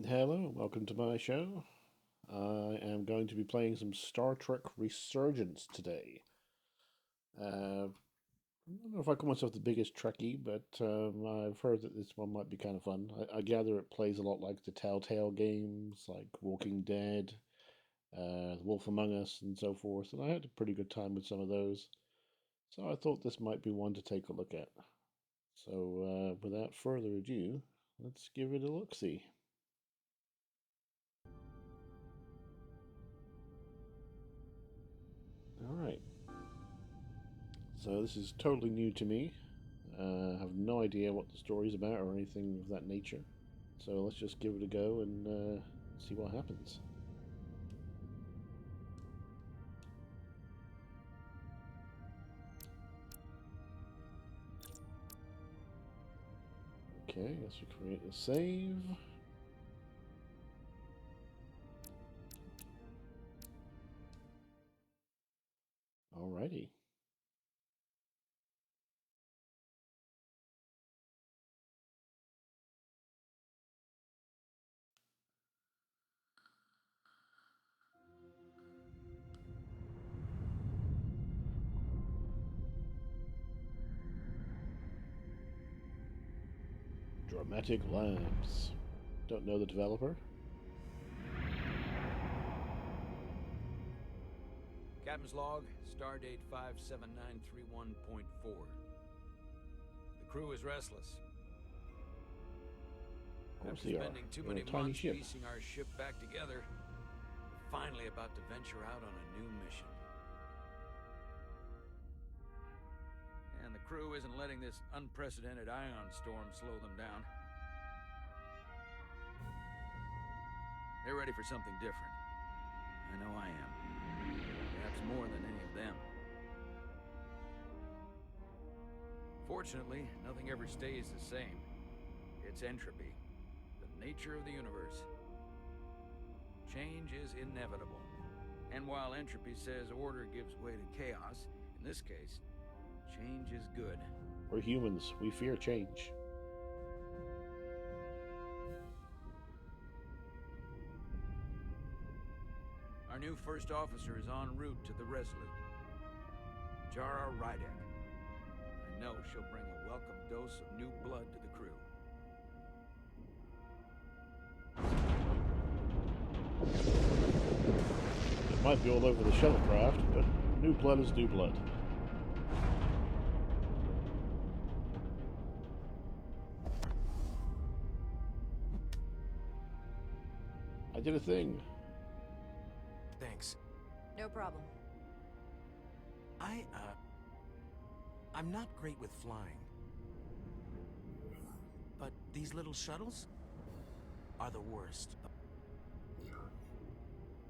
Hello, welcome to my show. I am going to be playing some Star Trek Resurgence today. I don't know if I call myself the biggest Trekkie, but I've heard that this one might be kind of fun. I gather it plays a lot like the Telltale games, like Walking Dead, The Wolf Among Us, and so forth, and I had a pretty good time with some of those. So I thought this might be one to take a look at. So without further ado, let's give it a look-see. All right. So this is totally new to me. I have no idea what the story's about or anything of that nature. So let's just give it a go and see what happens. Okay, let's create a save. Alrighty. Dramatic Labs. Don't know the developer. Captain's log, stardate 57931.4. The crew is restless. Of course After they are. spending too They're many a tiny months ship. piecing our ship back together, we're finally about to venture out on a new mission. And the crew isn't letting this unprecedented ion storm slow them down. They're ready for something different. I know I am. Perhaps more than any of them. Fortunately, nothing ever stays the same. It's entropy, the nature of the universe. Change is inevitable. And while entropy says order gives way to chaos, in this case, change is good. We're humans. We fear change. Our new first officer is en route to the Resolute. Jara Rydek. I know she'll bring a welcome dose of new blood to the crew. It might be all over the shuttlecraft, but new blood is new blood. I did a thing. Thanks. No problem. I'm not great with flying. But these little shuttles are the worst.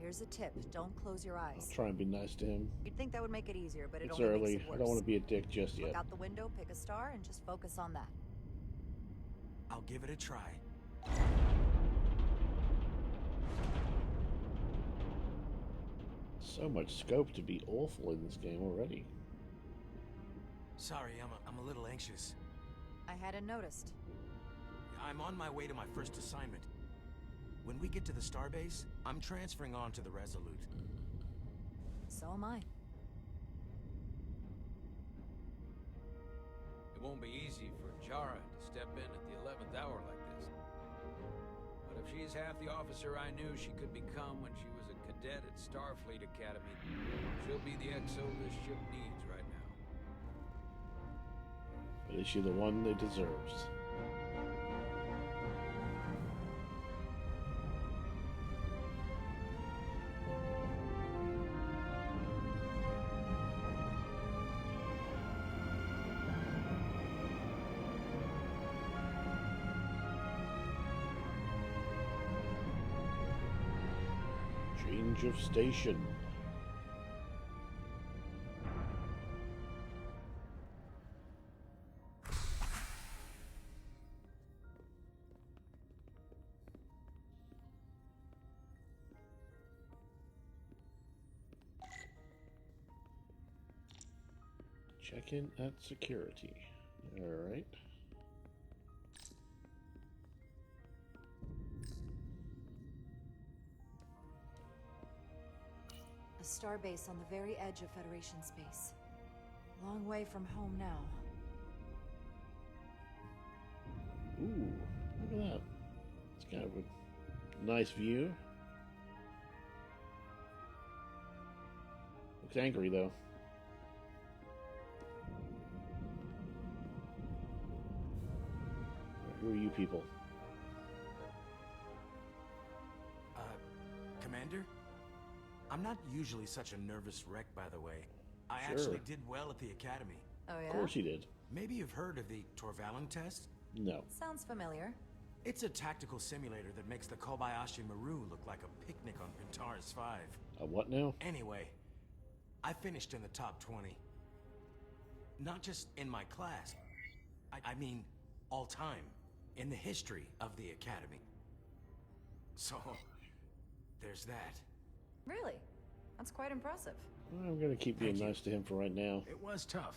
Here's a tip. Don't close your I'll eyes. try and be nice to him. You'd think that would make it easier, but it It's only early. makes it worse. I don't want to be a dick just Look yet. out the window, pick a star, and just focus on that. I'll give it a try. So much scope to be awful in this game already. Sorry, I'm a little anxious. I hadn't noticed. I'm on my way to my first assignment. When we get to the starbase, I'm transferring on to the Resolute. So am I. It won't be easy for Jara to step in at the 11th hour like this. But if she's half the officer I knew she could become when she was a cadet at Starfleet Academy, she'll be the XO this ship needs right now. But is she the one that deserves? Change of station. Check in at security. Alright. starbase on the very edge of Federation space. Long way from home now. Ooh, look at that. It's kind of a nice view. Looks angry, though. Who are you people? Commander? I'm not usually such a nervous wreck, by the way. I Sure. actually did well at the Academy. Oh yeah? Of course you did. Maybe you've heard of the Torvalin test? No. Sounds familiar. It's a tactical simulator that makes the Kobayashi Maru look like a picnic on Pintaris 5. A what now? Anyway, I finished in the top 20. Not just in my class. I mean, all time. In the history of the Academy. So, there's that. Really? That's quite impressive. I'm gonna keep being Thank you. nice to him for right now. It was tough.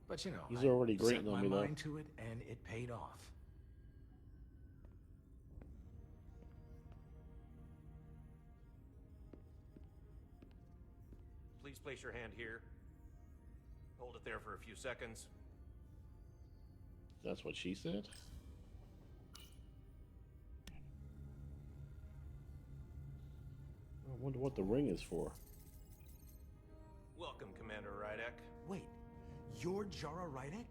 But you know, He's I already set grating on my me, though. mind to it, and it paid off. Please place your hand here. Hold it there for a few seconds. That's what she said? I wonder what the ring is for. Welcome, Commander Rydek. Wait, you're Jara Rydek?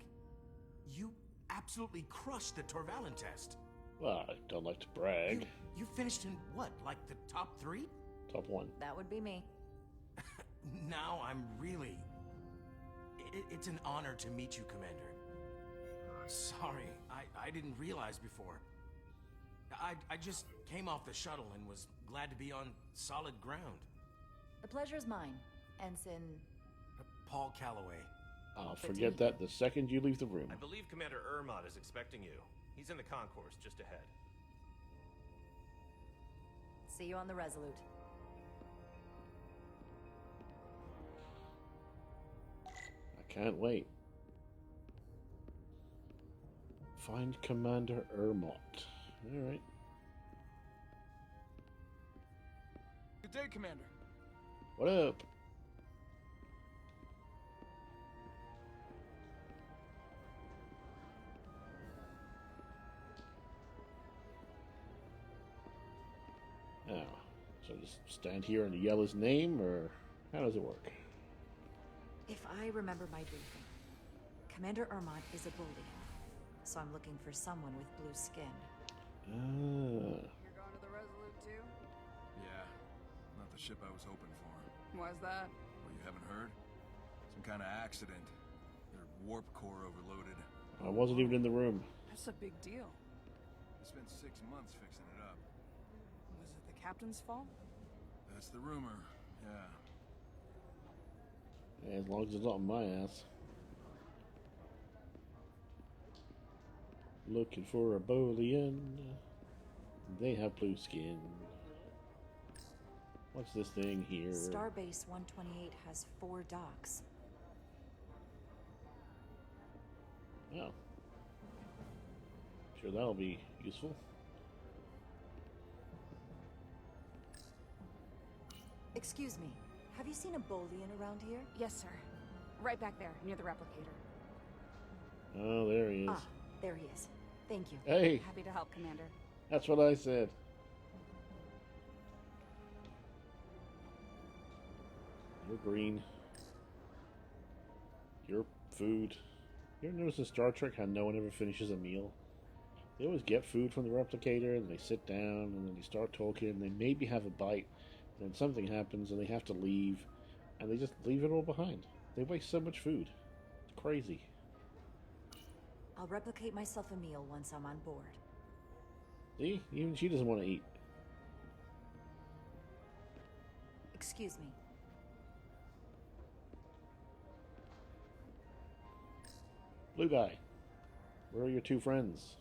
You absolutely crushed the Torvalin test. Well, I don't like to brag. You finished in what, like the top 3? Top 1. That would be me. Now I'm really... It's an honor to meet you, Commander. Sorry, I didn't realize before. I just came off the shuttle and was glad to be on solid ground. The pleasure's mine, Ensign. Paul Calloway. I'll to forget meet that the second you leave the room. I believe Commander Ermot is expecting you. He's in the concourse just ahead. See you on the Resolute. I can't wait. Find Commander Ermot. Alright. Good day, Commander. What up? Oh, so just stand here and yell his name, or how does it work? If I remember my briefing, Commander Ermont is a Bolian, so I'm looking for someone with blue skin. Ah, You're going to the Resolute too? Yeah, not the ship I was hoping for. Why's that? Well, you haven't heard? Some kind of accident. Their warp core overloaded. I wasn't even in the room. That's a big deal. They spent 6 months fixing it up. Was it the captain's fault? That's the rumor, yeah. As long as it's not on my ass. Looking for a Bolian. They have blue skin. What's this thing here? Starbase 128 has 4 docks. Oh. Sure, that'll be useful. Excuse me, have you seen a Bolian around here? Yes, sir. Right back there, near the replicator. Oh, there he is. Ah, there he is. Thank you. Hey, Happy to help, Commander. that's what I said. You're green. Your food. You ever notice in Star Trek how no one ever finishes a meal? They always get food from the replicator, and they sit down, and then they start talking, and they maybe have a bite, then something happens, and they have to leave, and they just leave it all behind. They waste so much food. It's crazy. I'll replicate myself a meal once I'm on board. See? Even she doesn't want to eat. Excuse me. Blue guy, where are your 2 friends?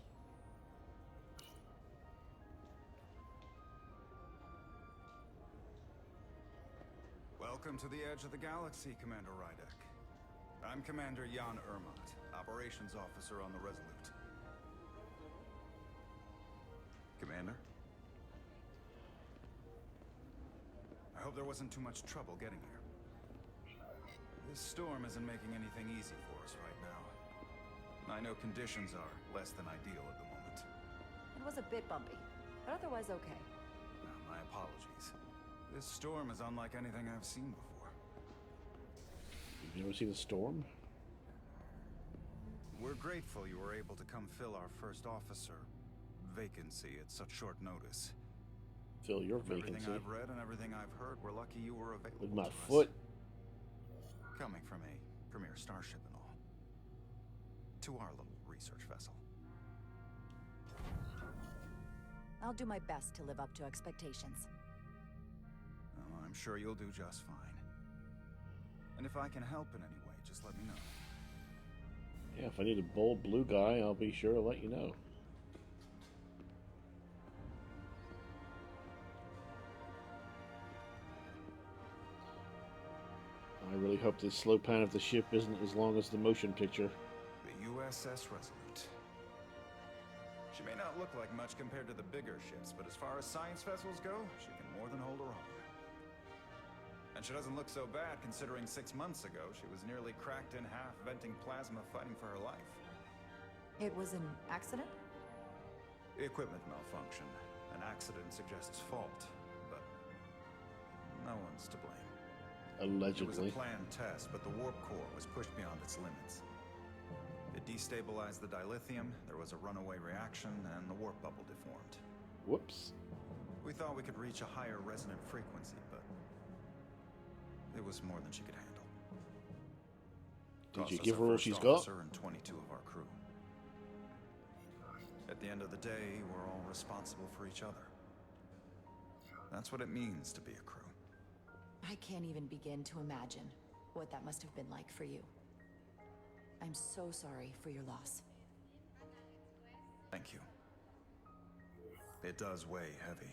Welcome to the edge of the galaxy, Commander Rydek. I'm Commander Jan Ermot, Operations Officer on the Resolute. Commander? I hope hope there wasn't too much trouble getting here. This storm isn't making anything easy for us right now. I know conditions are less than ideal at the moment. It was a bit bumpy, but otherwise okay. My apologies. This storm is unlike anything I've seen before. You've never seen a storm? We're grateful you were able to come fill our first officer vacancy at such short notice. Fill your From vacancy. everything I've read and everything I've heard, we're lucky you were available With my to us. foot. Coming from a premier starship and all. To our little research vessel. I'll do my best to live up to expectations. Oh, I'm sure you'll do just fine. And if I can help in any way, just let me know. Yeah, if I need a bold blue guy, I'll be sure to let you know. I really hope this slow pan of the ship isn't as long as the motion picture. The USS Resolute. She may not look like much compared to the bigger ships, but as far as science vessels go, she can more than hold her own. And she doesn't look so bad considering 6 months ago she was nearly cracked in half, venting plasma, fighting for her life. It was an accident? Equipment malfunction. An accident suggests fault, but no one's to blame. Allegedly. It was a planned test, but the warp core was pushed beyond its limits. It destabilized the dilithium, there was a runaway reaction, and the warp bubble deformed. Whoops. We thought we could reach a higher resonant frequency, but it was more than she could handle. Did you Cost us give our her all first she's got? officer and 22 of our crew. At the end of the day, we're all responsible for each other. That's what it means to be a crew. I can't even begin to imagine what that must have been like for you. I'm so sorry for your loss. Thank you. It does weigh heavy.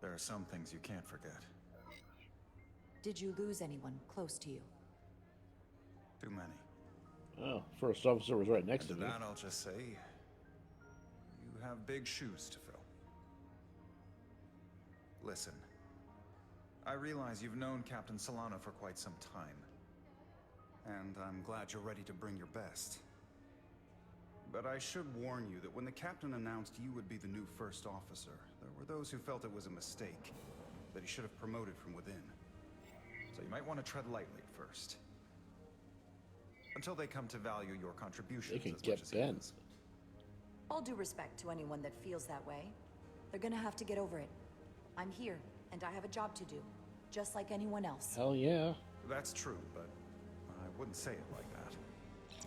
There are some things you can't forget. Did you lose anyone close to you? Too many. Oh, first officer was right next And to to me. that, I'll just say, you have big shoes to fill. Listen, I realize you've known Captain Solano for quite some time. And I'm glad you're ready to bring your best. But I should warn you that when the captain announced you would be the new first officer, there were those who felt it was a mistake, that he should have promoted from within. So you might want to tread lightly at first. Until they come to value your contributions They can as get much as he bent. does. All due respect to anyone that feels that way. They're gonna have to get over it. I'm here, and I have a job to do, just like anyone else. Hell yeah. That's true, but I wouldn't say it like that.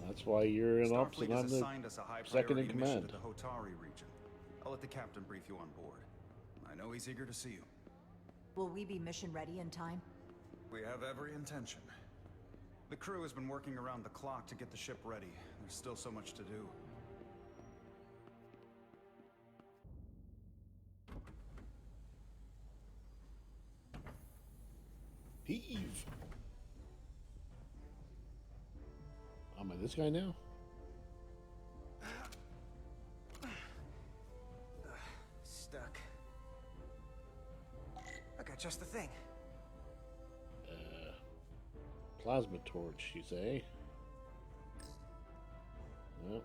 That's why you're in ops Starfleet and has I'm the assigned us a high second in priority mission command. to the Hotari region. I'll let the captain brief you on board. I know he's eager to see you. Will we be mission ready in time? We have every intention. The crew has been working around the clock to get the ship ready. There's still so much to do. Heave. Am I this guy now? Stuck. I got just the thing. Plasma torch, you say? No.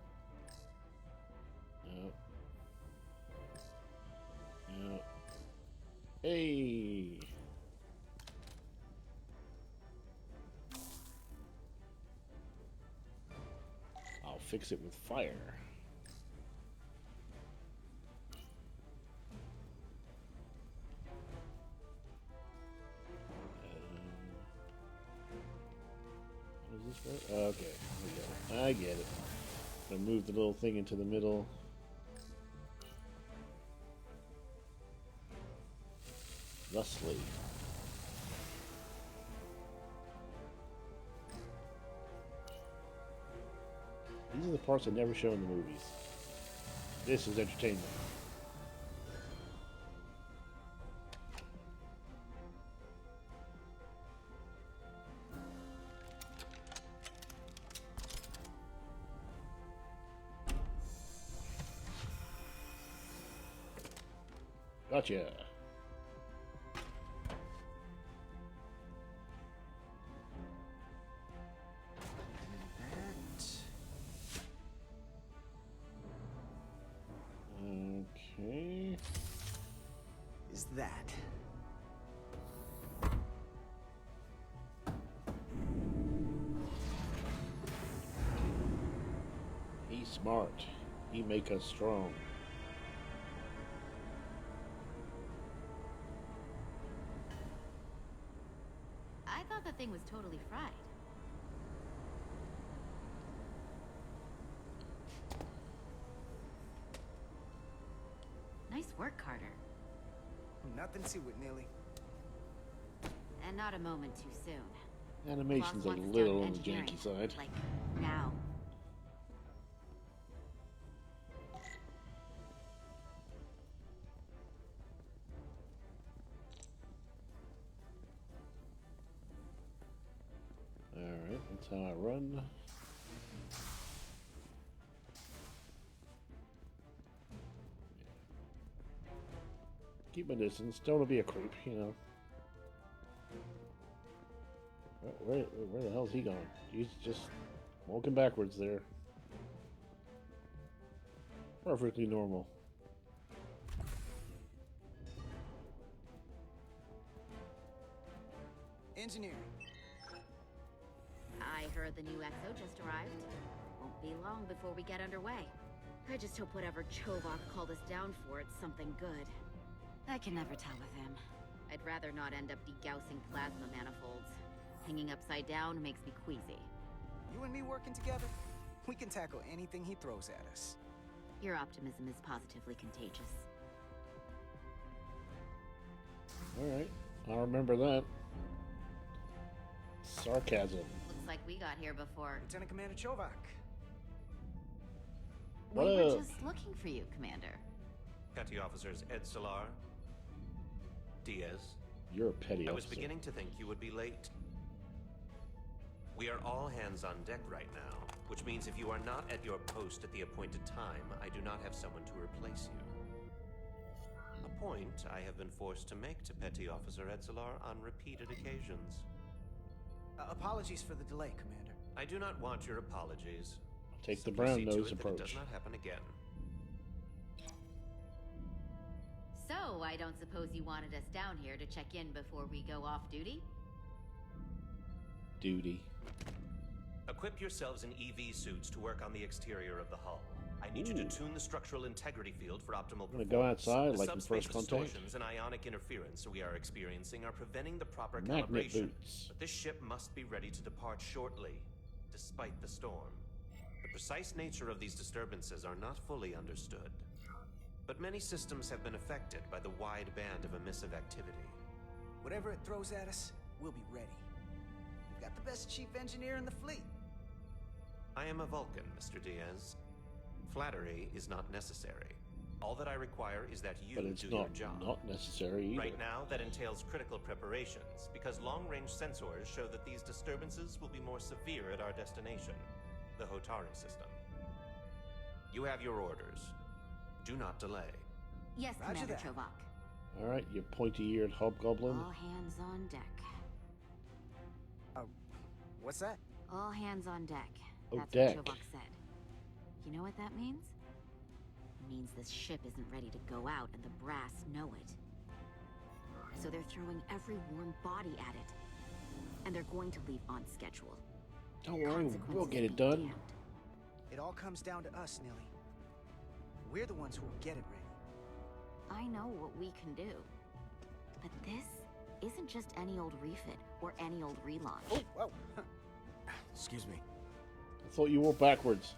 No. No. Hey! I'll fix it with fire. What is this for? Okay, I get it. I move the little thing into the middle. Thusly. These are the parts that never show in the movies. This is entertainment. Gotcha. that. He's smart. He make us strong. I thought the thing was totally fried. Nice work, Carter. Nothing to it, Neely. And not a moment too soon. Animation's a Boss wants little done on the janky engineering, side. Like, now. Alright, that's how I run. Keep my distance. Don't want to be a creep, you know. Where the hell's he going? He's just walking backwards there. Perfectly normal. Engineering. I heard the new EXO just arrived. Won't be long before we get underway. I just hope whatever Chovak called us down for, it's something good. I can never tell with him. I'd rather not end up degaussing plasma manifolds. Hanging upside down makes me queasy. You and me working together, we can tackle anything he throws at us. Your optimism is positively contagious. Alright, I'll remember that. Sarcasm. Looks like we got here before. Lieutenant Commander Chovak. We What were up? just looking for you, Commander. Petty Officers Ed Solar, Diaz. You're a petty I was officer. beginning to think you would be late. We are all hands on deck right now, which means if you are not at your post at the appointed time, I do not have someone to replace you. A point I have been forced to make to Petty Officer Edsolar on repeated occasions. Apologies for the delay, Commander. I do not want your apologies. Take the Simply brown see to nose it that it approach. does not happen again. So, I don't suppose you wanted us down here to check in before we go off duty? Duty. Equip yourselves in EV suits to work on the exterior of the hull. I need you to tune the structural integrity field for optimal I'm gonna performance. go outside The like in subspace First Contact. distortions and ionic interference we are experiencing are preventing the proper Magnet calibration. boots. But this ship must be ready to depart shortly, despite the storm. The precise nature of these disturbances are not fully understood. But many systems have been affected by the wide band of emissive activity. Whatever it throws at us, we'll be ready. We've got the best chief engineer in the fleet. I am a Vulcan, Mr. Diaz. Flattery is not necessary. All that I require is that you But it's do not your job. not necessary either. Right now, that entails critical preparations, because long-range sensors show that these disturbances will be more severe at our destination, the Hotari system. You have your orders. Do not delay. Yes, Roger Commander that. Chovak. Alright, you pointy-eared hobgoblin. All hands on deck. What's that? All hands on deck. Oh, That's deck. what Chovak said. You know what that means? It means this ship isn't ready to go out and the brass know it. So they're throwing every warm body at it. And they're going to leave on schedule. Don't worry, we'll Consequences get it be done. damned. It all comes down to us, Nilly. We're the ones who will get it ready. I know what we can do. But this isn't just any old refit or any old relaunch. Oh, whoa. Excuse me. I thought you were backwards.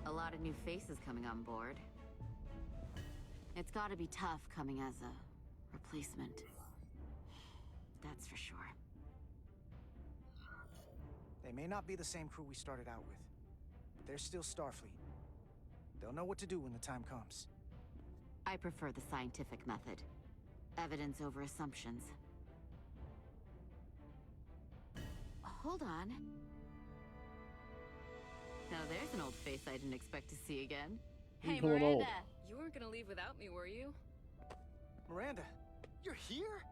A lot of new faces coming on board. It's gotta be tough coming as a replacement. That's for sure. They may not be the same crew we started out with, but they're still Starfleet. They'll know what to do when the time comes. I prefer the scientific method. Evidence over assumptions. Hold on. Now there's an old face I didn't expect to see again. You Hey, going Miranda. old? You weren't gonna leave without me, were you? Miranda, you're here?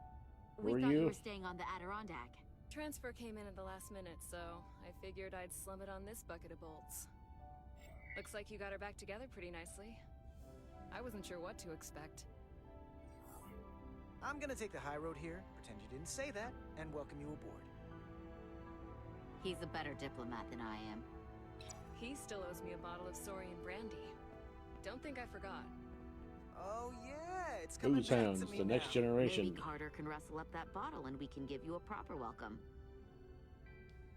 We Were thought you you? were staying on the Adirondack. Transfer came in at the last minute, so I figured I'd slum it on this bucket of bolts. Looks like you got her back together pretty nicely. I wasn't sure what to expect. I'm gonna take the high road here, pretend you didn't say that, and welcome you aboard. He's a better diplomat than I am. He still owes me a bottle of Saurian brandy. Don't think I forgot. Oh yeah, it's coming Who's back Hounds, to me the next now. generation. Maybe Carter can rustle up that bottle and we can give you a proper welcome.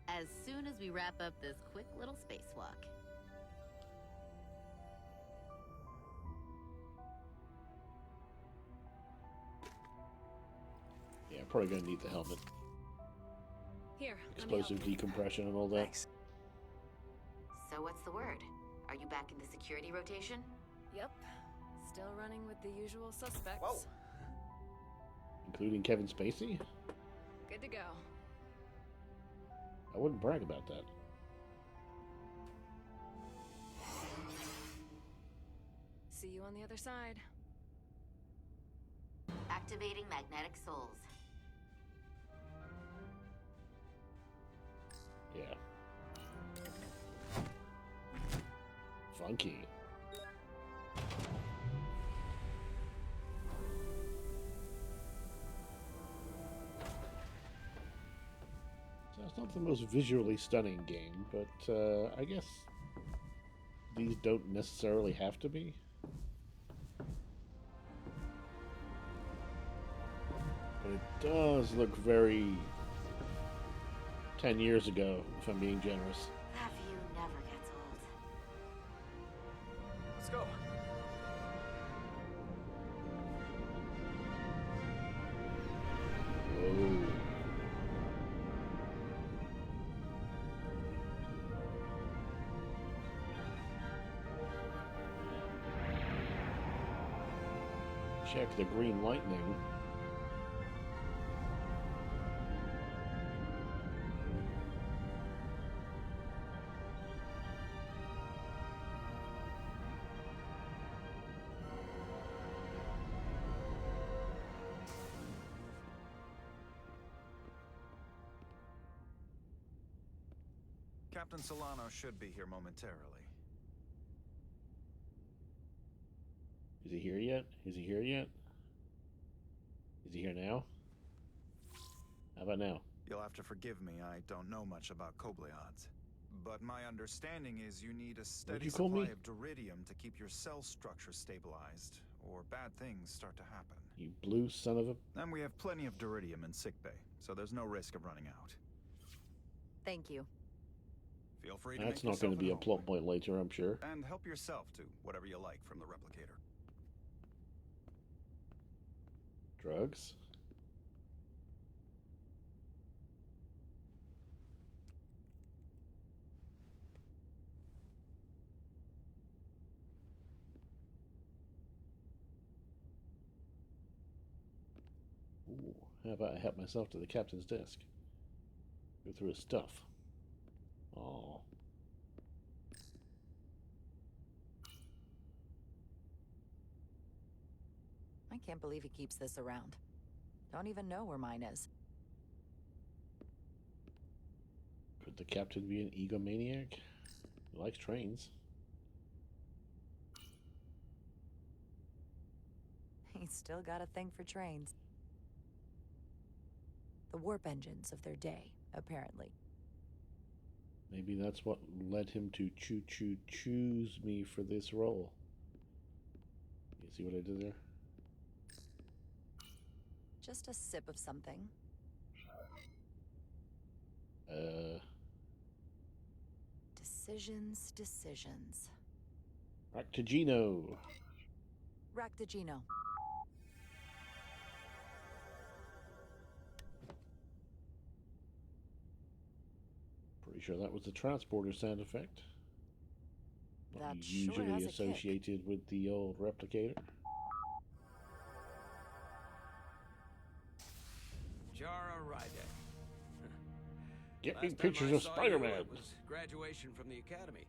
As soon as we wrap up this quick little spacewalk. Yeah, probably gonna need the helmet. Here, Explosive decompression and all that. Thanks. So what's the word? Are you back in the security rotation? Yep. Still running with the usual suspects. Whoa. Including Kevin Spacey? Good to go. I wouldn't brag about that. See you on the other side. Activating magnetic souls. Yeah. Funky. So it's not the most visually stunning game, but I guess these don't necessarily have to be. But it does look very 10 years ago, if I'm being generous. That view never gets old. Let's go. Whoa. Check the green lightning. Captain Solano should be here momentarily. Is he here yet? Is he here yet? Is he here now? How about now? You'll have to forgive me, I don't know much about Kobleods. But my understanding is you need a steady you call supply me? of duridium to keep your cell structure stabilized, or bad things start to happen. You blue son of a... And we have plenty of duridium in sickbay, so there's no risk of running out. Thank you. Feel free to That's make not going to yourself be a at plot home. point later, I'm sure. And help yourself to whatever you like from the replicator. Drugs? Ooh, how about I help myself to the captain's desk? Go through his stuff. Oh. I can't believe he keeps this around. Don't even know where mine is. Could the captain be an egomaniac? He likes trains. He's still got a thing for trains. The warp engines of their day, apparently. Maybe that's what led him to choose me for this role. You see what I did there? Just a sip of something. Decisions. Back to Gino. Rack the Gino. Pretty sure that was the transporter sound effect. Not That sure usually has a kick. associated with the old replicator. Jara Ryder. Get me Last time pictures I of saw you, Spider-Man. it was graduation from the academy.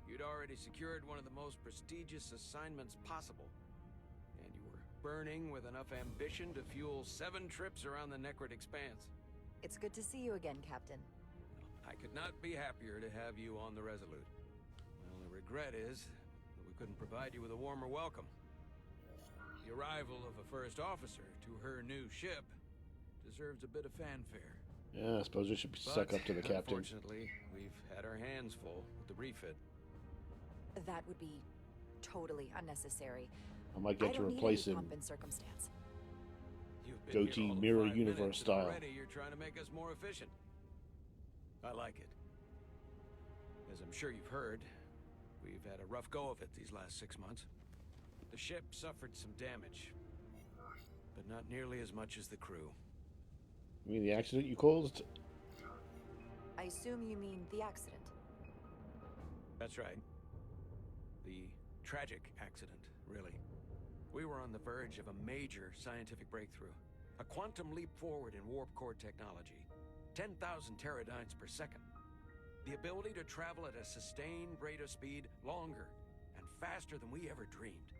You'd already secured one of the most prestigious assignments possible. And you were burning with enough ambition to fuel 7 trips around the Necrid Expanse. It's good to see you again, Captain. I could not be happier to have you on the Resolute. My only regret is that we couldn't provide you with a warmer welcome. The arrival of a first officer to her new ship deserves a bit of fanfare. Yeah, I suppose we should suck up to the captain. Unfortunately, we've had our hands full with the refit. That would be totally unnecessary. I might get to replace him. Pomp and circumstance. You've been Goatee here all of mirror 5 universe minutes, and style. already you're trying to make us more efficient. I like it. As I'm sure you've heard, we've had a rough go of it these last 6 months. The ship suffered some damage, but not nearly as much as the crew. You mean the accident you caused? I assume you mean the accident. That's right. The tragic accident, really. We were on the verge of a major scientific breakthrough. A quantum leap forward in warp core technology. 10,000 teradynes per second. The ability to travel at a sustained rate of speed longer and faster than we ever dreamed.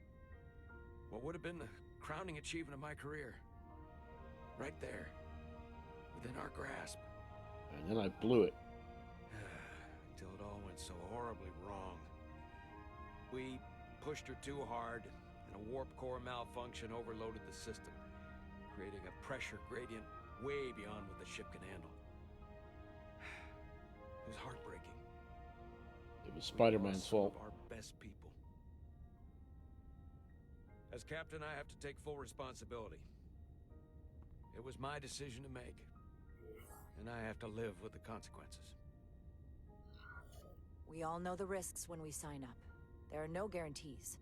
What would have been the crowning achievement of my career. Right there. Within our grasp. And then I blew it. Until it all went so horribly wrong. We pushed her too hard, and a warp core malfunction overloaded the system, creating a pressure gradient way beyond what the ship can handle. It was heartbreaking. It was Spider-Man's fault. Some of our best people. As captain, I have to take full responsibility. It was my decision to make, and I have to live with the consequences. We all know the risks when we sign up. There are no guarantees.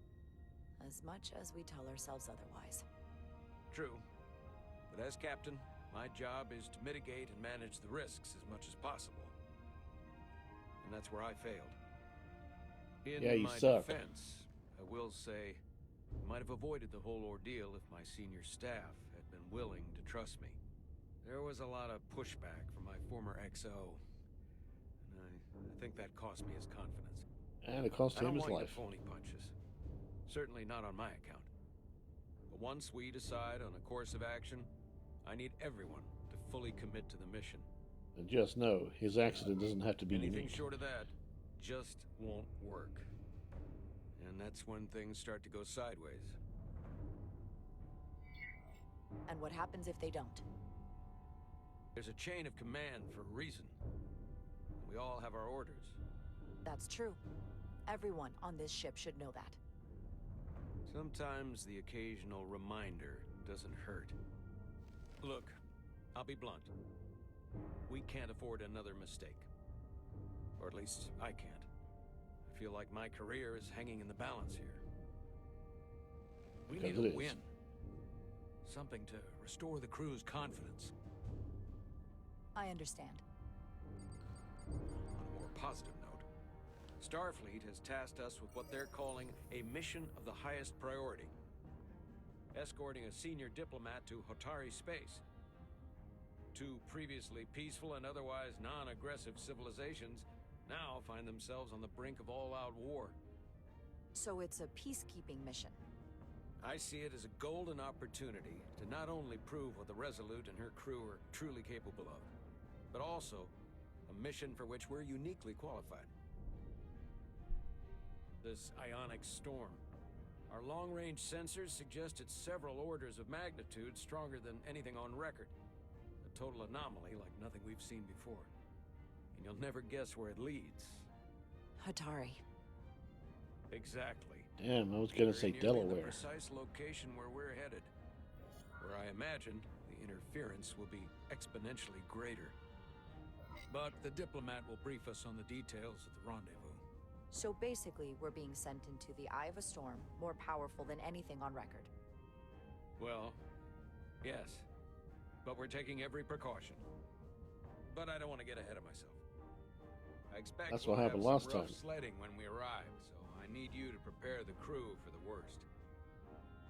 As much as we tell ourselves otherwise. True. But as captain, my job is to mitigate and manage the risks as much as possible. And that's where I failed. In my defense, I will say, I might have avoided the whole ordeal if my senior staff had been willing to trust me. There was a lot of pushback from my former XO. And I think that cost me his confidence. And it cost him his life. I don't want phony punches. Certainly not on my account. But once we decide on a course of action, I need everyone to fully commit to the mission. And just know, his accident doesn't have to be Anything unique. short of that just won't work. And that's when things start to go sideways. And what happens if they don't? There's a chain of command for a reason. We all have our orders. That's true. Everyone on this ship should know that. Sometimes the occasional reminder doesn't hurt. Look, I'll be blunt. We can't afford another mistake. Or at least I can't. I feel like my career is hanging in the balance here. We need a win. Something to restore the crew's confidence. I understand. On a more positive note, Starfleet has tasked us with what they're calling a mission of the highest priority. Escorting a senior diplomat to Hotari space. Two previously peaceful and otherwise non-aggressive civilizations now find themselves on the brink of all-out war. So it's a peacekeeping mission. I see it as a golden opportunity to not only prove what the Resolute and her crew are truly capable of, but also a mission for which we're uniquely qualified. This ionic storm. Our long-range sensors suggest it's several orders of magnitude stronger than anything on record. A total anomaly like nothing we've seen before. And you'll never guess where it leads. Hotari. Exactly. Damn, I was gonna say Delaware. The precise location where we're headed. Where I imagine the interference will be exponentially greater. But the diplomat will brief us on the details of the rendezvous. So basically, we're being sent into the eye of a storm, more powerful than anything on record. Well, yes. But we're taking every precaution. But I don't want to get ahead of myself. I expect That's we'll what happened have last some rough time. sledding when we arrive, so I need you to prepare the crew for the worst.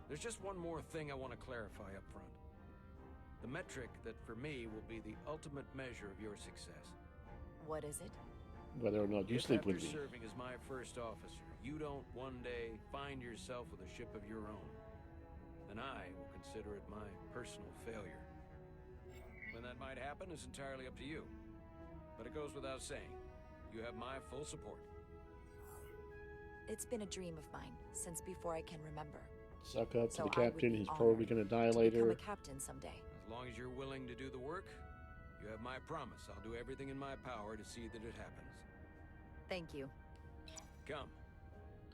There's just one more thing I want to clarify up front. The metric that for me will be the ultimate measure of your success. What is it? Whether or not you If sleep with me. after serving as my first officer, you don't one day find yourself with a ship of your own, then I will consider it my personal failure. When that might happen is entirely up to you. But it goes without saying, you have my full support. It's been a dream of mine since before I can remember. Suck up to So the I would captain. be He's probably honored going to die to later. become a captain someday. As long as you're willing to do the work, you have my promise. I'll do everything in my power to see that it happens. Thank you. Come,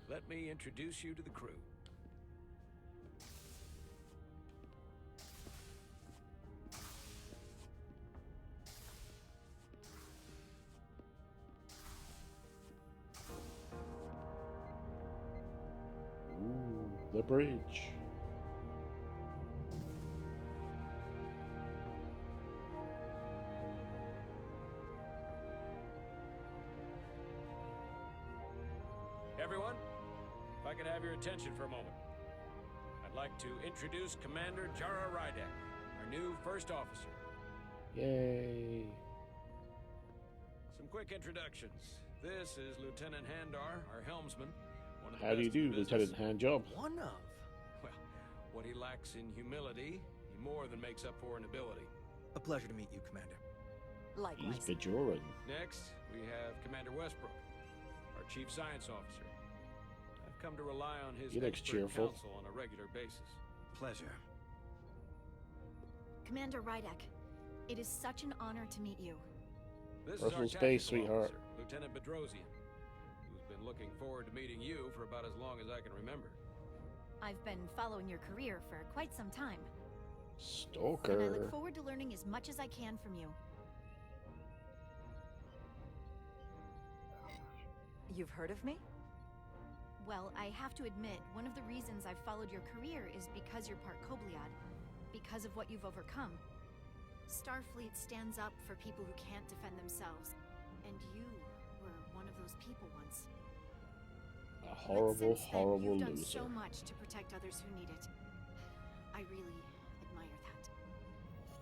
let me introduce you to the crew. Ooh, the bridge. Everyone, if I could have your attention for a moment. I'd like to introduce Commander Jara Rydek, our new first officer. Yay. Some quick introductions. This is Lieutenant Handar, our helmsman. One of the How do you best in do, the business. Lieutenant Handjob? One of. Well, what he lacks in humility, he more than makes up for in ability. A pleasure to meet you, Commander. He's Likewise. Bajoran. Next, we have Commander Westbrook, our Chief Science Officer. I've come to rely on his He looks expert cheerful. counsel on a regular basis. Pleasure. Commander Rydek, it is such an honor to meet you. This Personal is our space, tactical sweetheart. officer, Lieutenant Bedrosian, who's been looking forward to meeting you for about as long as I can remember. I've been following your career for quite some time, and I Stalker. look forward to learning as much as I can from you. You've heard of me? Well, I have to admit, one of the reasons I've followed your career is because you're part Kobliad, because of what you've overcome. Starfleet stands up for people who can't defend themselves, and you were one of those people once. A But horrible, since then, horrible you've done loser. so much to protect others who need it. I really admire that.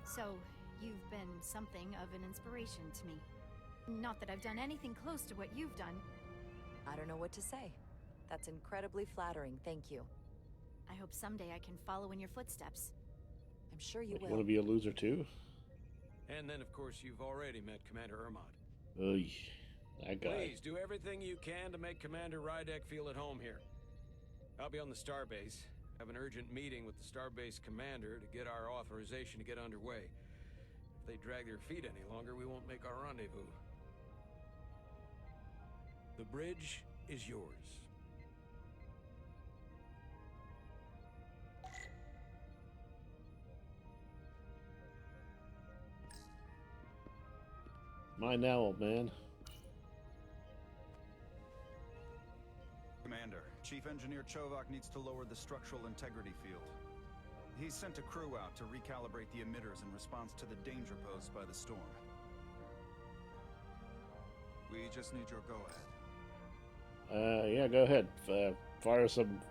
So, you've been something of an inspiration to me. Not that I've done anything close to what you've done. I don't know what to say. That's incredibly flattering, thank you. I hope someday I can follow in your footsteps. I'm sure you You will. want to be a loser too? And then, of course, you've already met Commander Ermod. Ugh, that guy. Please do everything you can to make Commander Rydek feel at home here. I'll be on the starbase. Have an urgent meeting with the starbase commander to get our authorization to get underway. If they drag their feet any longer, we won't make our rendezvous. The bridge is yours. Mine now, old man. Commander, Chief Engineer Chovak needs to lower the structural integrity field. He's sent a crew out to recalibrate the emitters in response to the danger posed by the storm. We just need your go-ahead. Yeah, go ahead. Fire some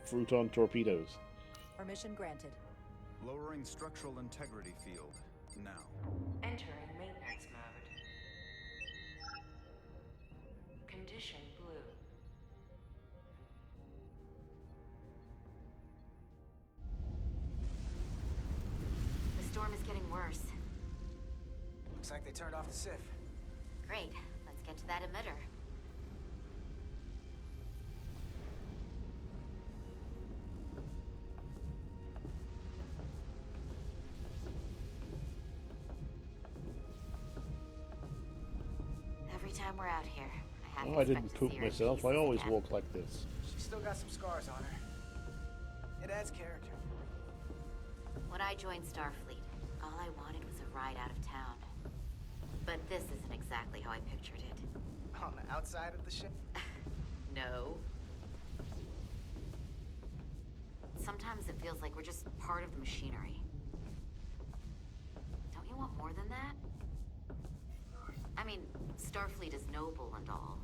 Fruton torpedoes. Permission granted. Lowering structural integrity field, now. Entering maintenance mode. Condition blue. The storm is getting worse. Looks like they turned off the SIF. Great. Let's get to that emitter. Every time we're out here, I have Oh, to I didn't expect to poop see her in myself. I pieces always again. walk like this. She's still got some scars on her. It adds character. When I joined Starfleet, all I wanted was a ride out of town. But this isn't exactly how I pictured it. On the outside of the ship? No. Sometimes it feels like we're just part of the machinery. Don't you want more than that? I mean, Starfleet is noble and all,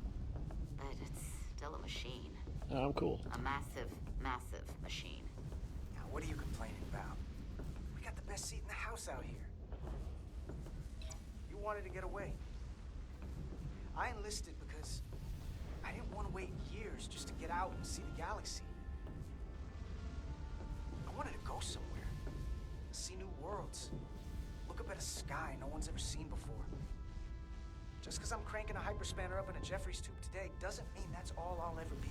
but it's still a machine. Oh, I'm cool. A massive, massive machine. Now, what are you complaining about? We got the best seat in the house out here. You wanted to get away. I enlisted because I didn't want to wait years just to get out and see the galaxy. I wanted to go somewhere. See new worlds. Look up at a sky no one's ever seen before. Just because I'm cranking a hyperspanner up in a Jeffries tube today doesn't mean that's all I'll ever be.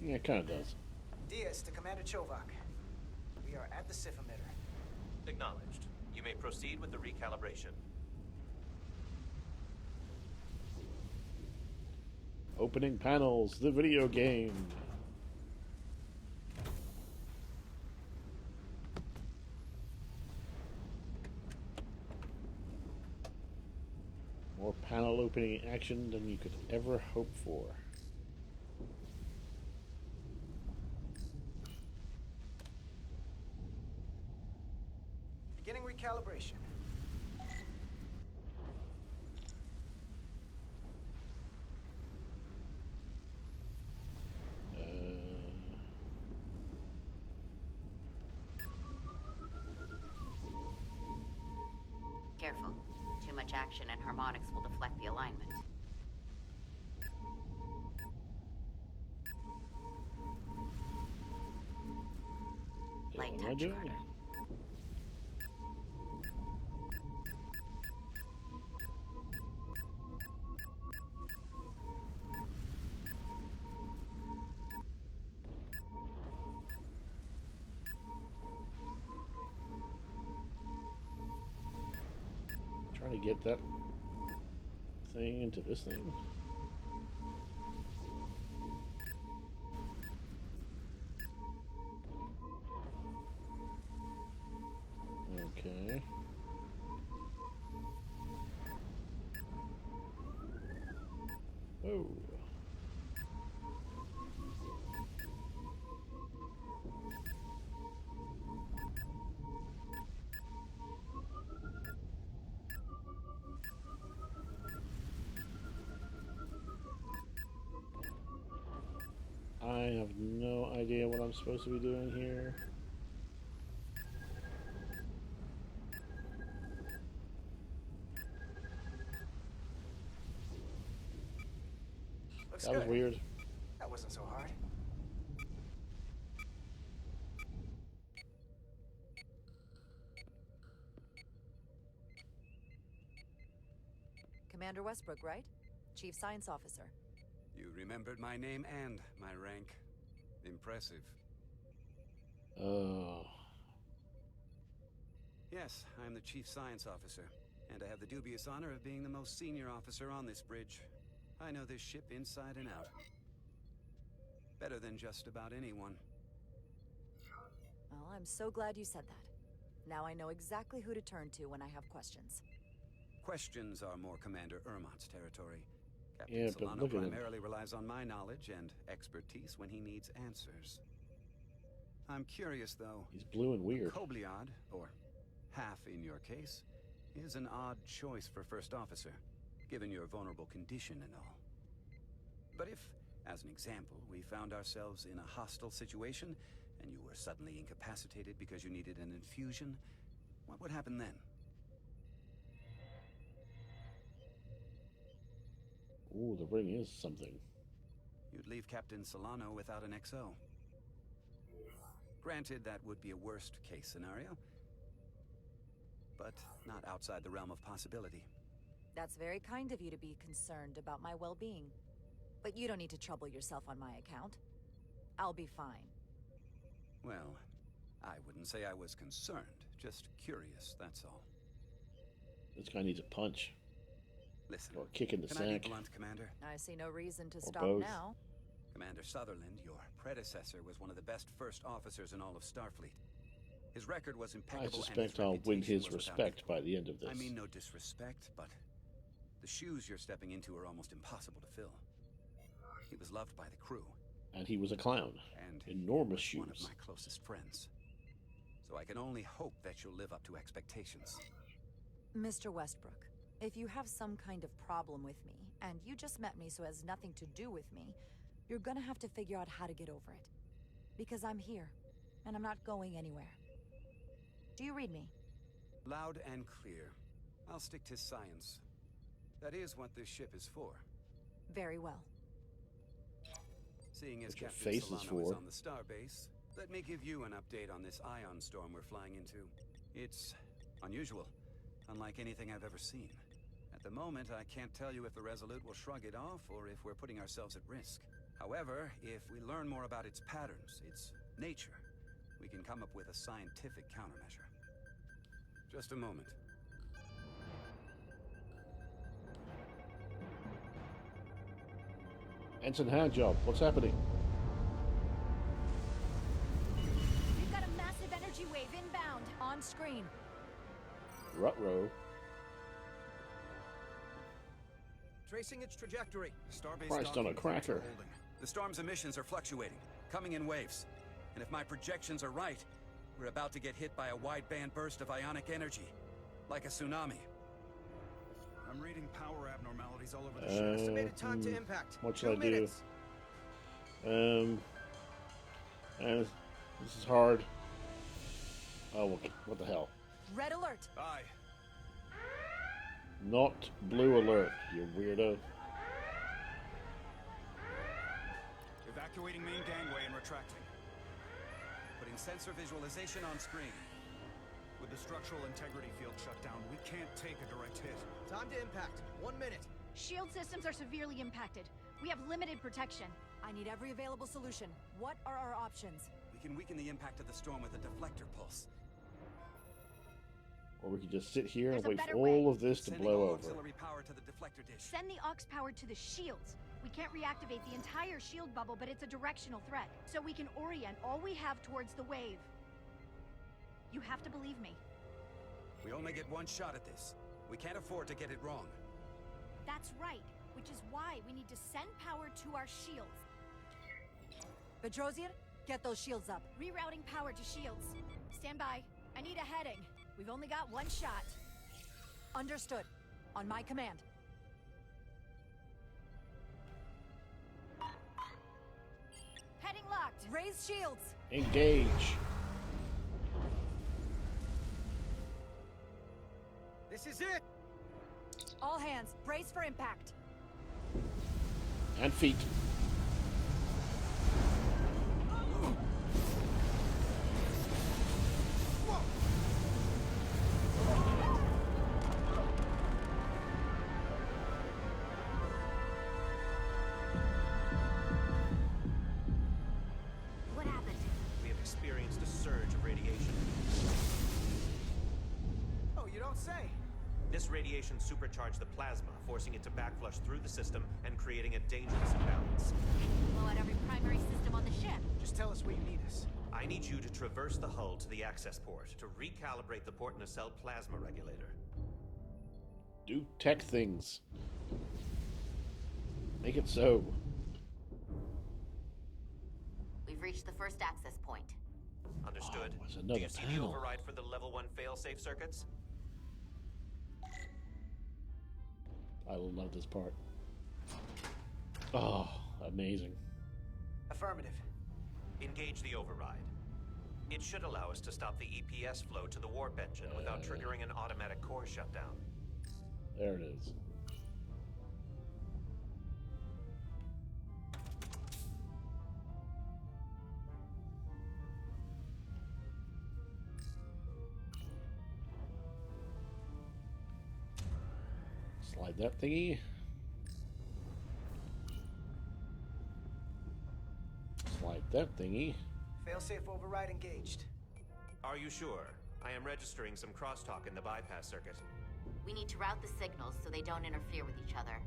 Yeah, it kind of does. Diaz to Commander Chovak. We are at the SIF emitter. Acknowledged. You may proceed with the recalibration. Opening panels, the video game. More panel opening action than you could ever hope for. Beginning recalibration. Careful. Too much action and harmonics will deflect the alignment. Light What am I touch, doing? Carter. Trying to get that thing into this thing. Okay. Oh. I have no idea what I'm supposed to be doing here. Looks That was good. weird. That wasn't so hard. Commander Westbrook, right? Chief Science Officer. You remembered my name and my rank. Impressive. Oh. Yes, I'm the Chief Science Officer, and I have the dubious honor of being the most senior officer on this bridge. I know this ship inside and out. Better than just about anyone. Well, I'm so glad you said that. Now I know exactly who to turn to when I have questions. Questions are more Commander Ermott's territory. Captain Yeah, but Solano look at him. primarily relies on my knowledge and expertise when he needs answers. I'm curious, though. He's blue and weird. Kobliad, or half in your case, is an odd choice for first officer, given your vulnerable condition and all. But if, as an example, we found ourselves in a hostile situation, and you were suddenly incapacitated because you needed an infusion, what would happen then? Ooh, the ring is something. You'd leave Captain Solano without an XO. Granted, that would be a worst-case scenario, but not outside the realm of possibility. That's very kind of you to be concerned about my well-being. But you don't need to trouble yourself on my account. I'll be fine. Well, I wouldn't say I was concerned, just curious, that's all. This guy needs a punch. Listen, Or a kick in the can I be sack. blunt, Commander? I see no reason to Or stop both. now. Commander Sutherland, your predecessor, was one of the best first officers in all of Starfleet. His record was I impeccable. suspect and I'll win reputation his was without respect equal. by the end of this. I mean no disrespect, but the shoes you're stepping into are almost impossible to fill. He was loved by the crew. And he was a clown. And Enormous he was one shoes. of my closest friends. So I can only hope that you'll live up to expectations. Mr. Westbrook, if you have some kind of problem with me, and you just met me so it has nothing to do with me, you're gonna have to figure out how to get over it. Because I'm here, and I'm not going anywhere. Do you read me? Loud and clear. I'll stick to science. That is what this ship is for. Very well. Seeing as What your Captain face is Solano is for. on the starbase, let me give you an update on this ion storm we're flying into. It's unusual, unlike anything I've ever seen. At the moment, I can't tell you if the Resolute will shrug it off or if we're putting ourselves at risk. However, if we learn more about its patterns, its nature, we can come up with a scientific countermeasure. Just a moment. Ensign Handjob, what's happening? We've got a massive energy wave inbound on screen. Ruh-roh. Tracing its trajectory. Starbase Christ on a cracker. The storm's emissions are fluctuating, coming in waves. And if my projections are right, we're about to get hit by a wideband burst of ionic energy, like a tsunami. I'm reading power abnormalities all over the ship. Estimated time to impact. What 2 should I do? minutes. This is hard. Oh, what the hell? Red alert. Aye. Not blue alert, you weirdo. Evacuating main gangway and retracting. Putting sensor visualization on screen. With the structural integrity field shut down, we can't take a direct hit. Time to impact. 1 minute. Shield systems are severely impacted. We have limited protection. I need every available solution. What are our options? We can weaken the impact of the storm with a deflector pulse. Or we could just sit here There's and a wait for better all way. of this to Sending blow all over. auxiliary power to the deflector dish. Send the aux power to the shields. We can't reactivate the entire shield bubble, but it's a directional threat. So we can orient all we have towards the wave. You have to believe me. We only get one shot at this. We can't afford to get it wrong. That's right, which is why we need to send power to our shields. Bedrosian, get those shields up. Rerouting power to shields. Stand by. I need a heading. We've only got one shot. Understood. On my command. Heading locked. Raise shields. Engage. This is it. All hands, brace for impact. And feet. What happened? We have experienced a surge of radiation. Oh, you don't say. This radiation supercharged the plasma, forcing it to backflush through the system and creating a dangerous imbalance. Blow out every primary system on the ship. Just tell us where you need us. I need you to traverse the hull to the access port to recalibrate the port nacelle plasma regulator. Do tech things. Make it so. We've reached the first access point. Understood. Oh, there's Do another you see the panel. override for the level 1 failsafe circuits? I love this part. Oh, amazing. Affirmative. Engage the override. It should allow us to stop the EPS flow to the warp engine without triggering an automatic core shutdown. There it is. Slide that thingy. Slide that thingy. Failsafe override engaged. Are you sure? I am registering some crosstalk in the bypass circuit. We need to route the signals so they don't interfere with each other.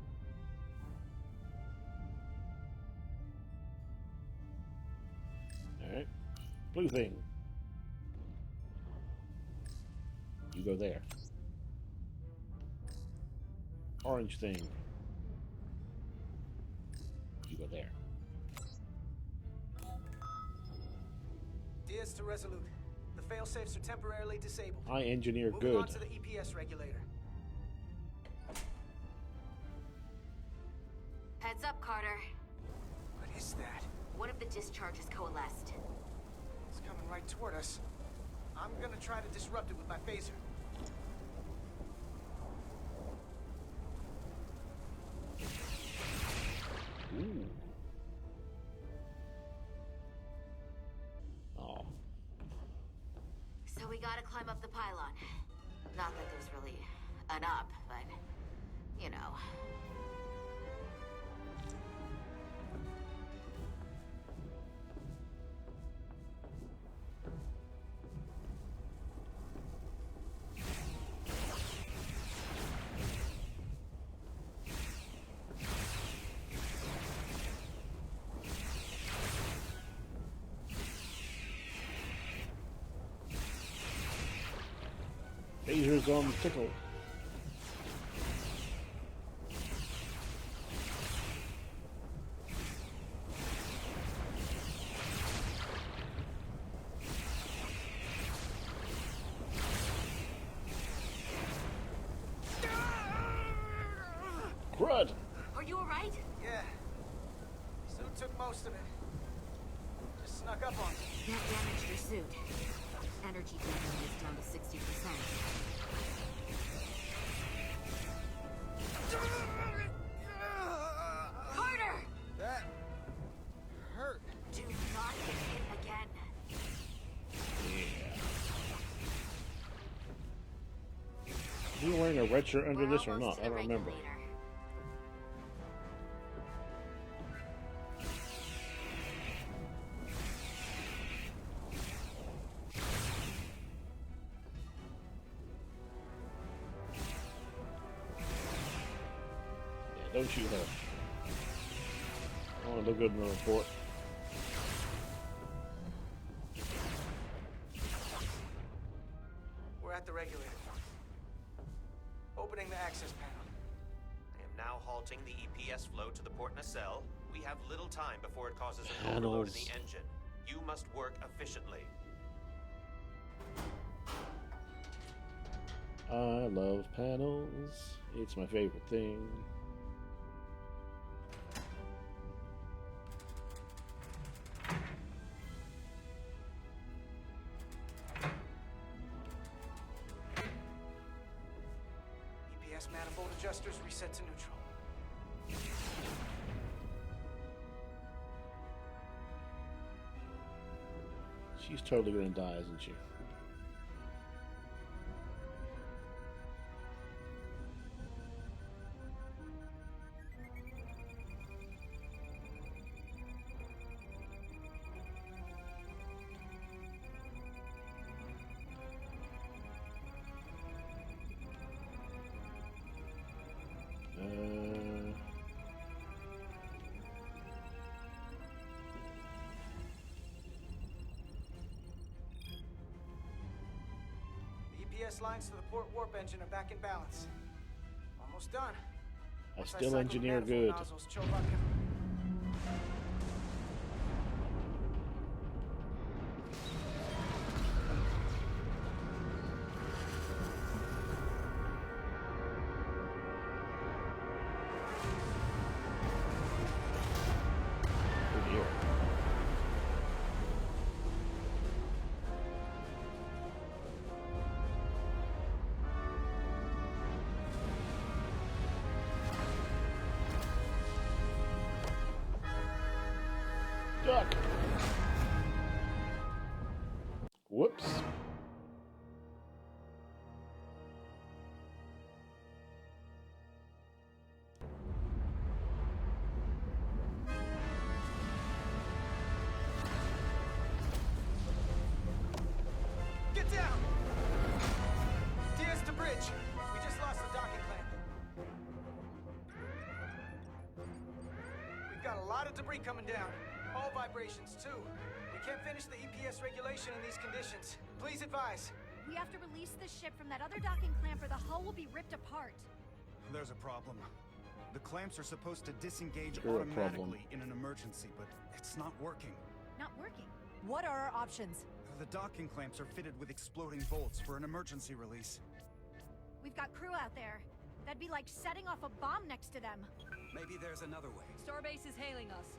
Alright. Blue thing. You go there. Orange thing. You go there. Diaz to Resolute. The failsafes are temporarily disabled. I engineer Moving good. on to the EPS regulator. Heads up, Carter. What is that? One of the discharges coalesced. It's coming right toward us. I'm gonna try to disrupt it with my phaser. Ooh. Oh. So we gotta climb up the pylon. Not that there's really an up, but, you know. lasers on the tickle. Crud! Are you alright? Yeah. Suit took most of it. Just snuck up on me. That damaged your suit. Energy density is down to 60%. Harder! That hurt. Do not get hit again. Are you wearing a red shirt under this or not? I don't remember. Yeah, don't shoot her. I want to look good in the report. We're at the regulator. Opening the access panel. I am now halting the EPS flow to the port nacelle. We have little time before it causes an Panels. overload in the engine. You must work efficiently. I love panels. It's my favorite thing. EPS manifold adjusters reset to neutral. She's totally gonna die, isn't she? The EPS lines to the port warp engine are back in balance. Almost done. I Once still cycle the engineer manifold good. nozzles, Chovak can... Oh dear. Duck. Whoops. Get down! Diaz to bridge. We just lost the docking clamp. We've got a lot of debris coming down. All vibrations, too. We can't finish the EPS regulation in these conditions. Please advise. We have to release the ship from that other docking clamp or the hull will be ripped apart. There's a problem. The clamps are supposed to disengage You're a automatically in an emergency, but it's not working. Not working. What are our options? The docking clamps are fitted with exploding bolts for an emergency release. We've got crew out there. That'd be like setting off a bomb next to them. Maybe there's another way. Starbase is hailing us.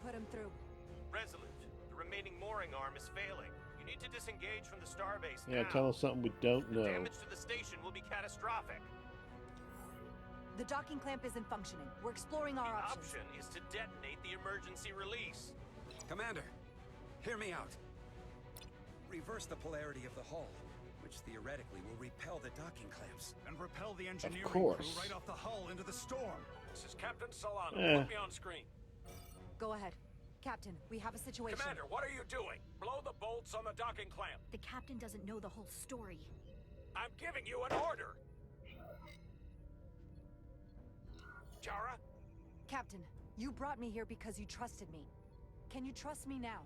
Put him through. Resolute, the remaining mooring arm is failing. You need to disengage from the starbase Yeah, now. tell us something we don't know. Damage to the station will be catastrophic. The docking clamp isn't functioning. We're exploring our The options. option is to detonate the emergency release. Commander, hear me out. Reverse the polarity of the hull, which theoretically will repel the docking clamps. And repel the engineering course. crew right off the hull into the storm. This is Captain Solano. Put me on screen. Go ahead. Captain, we have a situation. Commander, what are you doing? Blow the bolts on the docking clamp. The captain doesn't know the whole story. I'm giving you an order. Jara? Captain, you brought me here because you trusted me. Can you trust me now?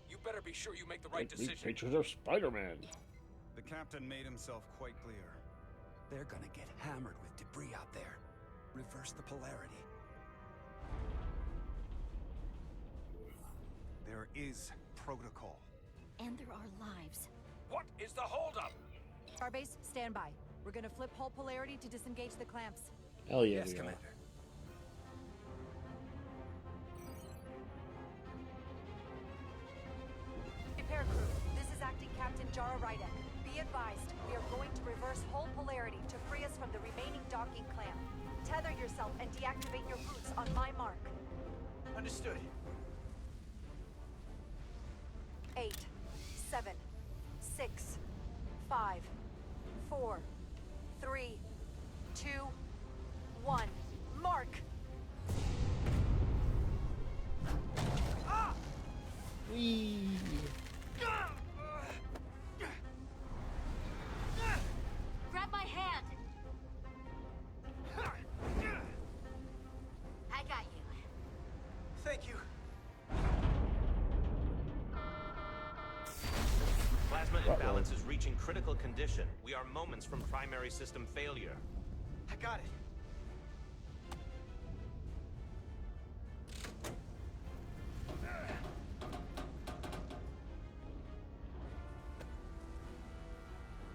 You better be sure you make the right decision. Pictures of Spider-Man. The captain made himself quite clear. They're gonna get hammered with debris out there. Reverse the polarity. There is protocol. And there are lives. What is the holdup? Starbase, stand by. We're gonna flip hull polarity to disengage the clamps. Hell yeah, Yes, we are. Commander. Repair crew, this is Acting Captain Jara Ryder. Be advised, we are going to reverse hull polarity to free us from the remaining docking clamp. Tether yourself and deactivate your boots on my mark. Understood. 8, 7, 6, 5, 4, 3, 2, 1. Mark! Whee! Grab my hand! I got you. Thank you. Plasma imbalance is reaching critical condition. We are moments from primary system failure. I got it.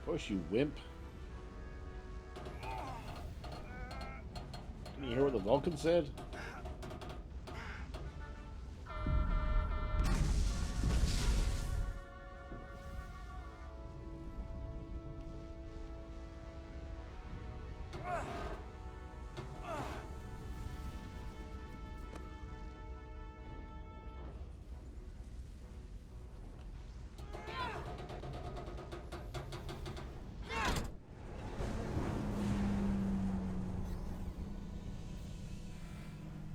Push, you wimp. Can you hear what the Vulcan said?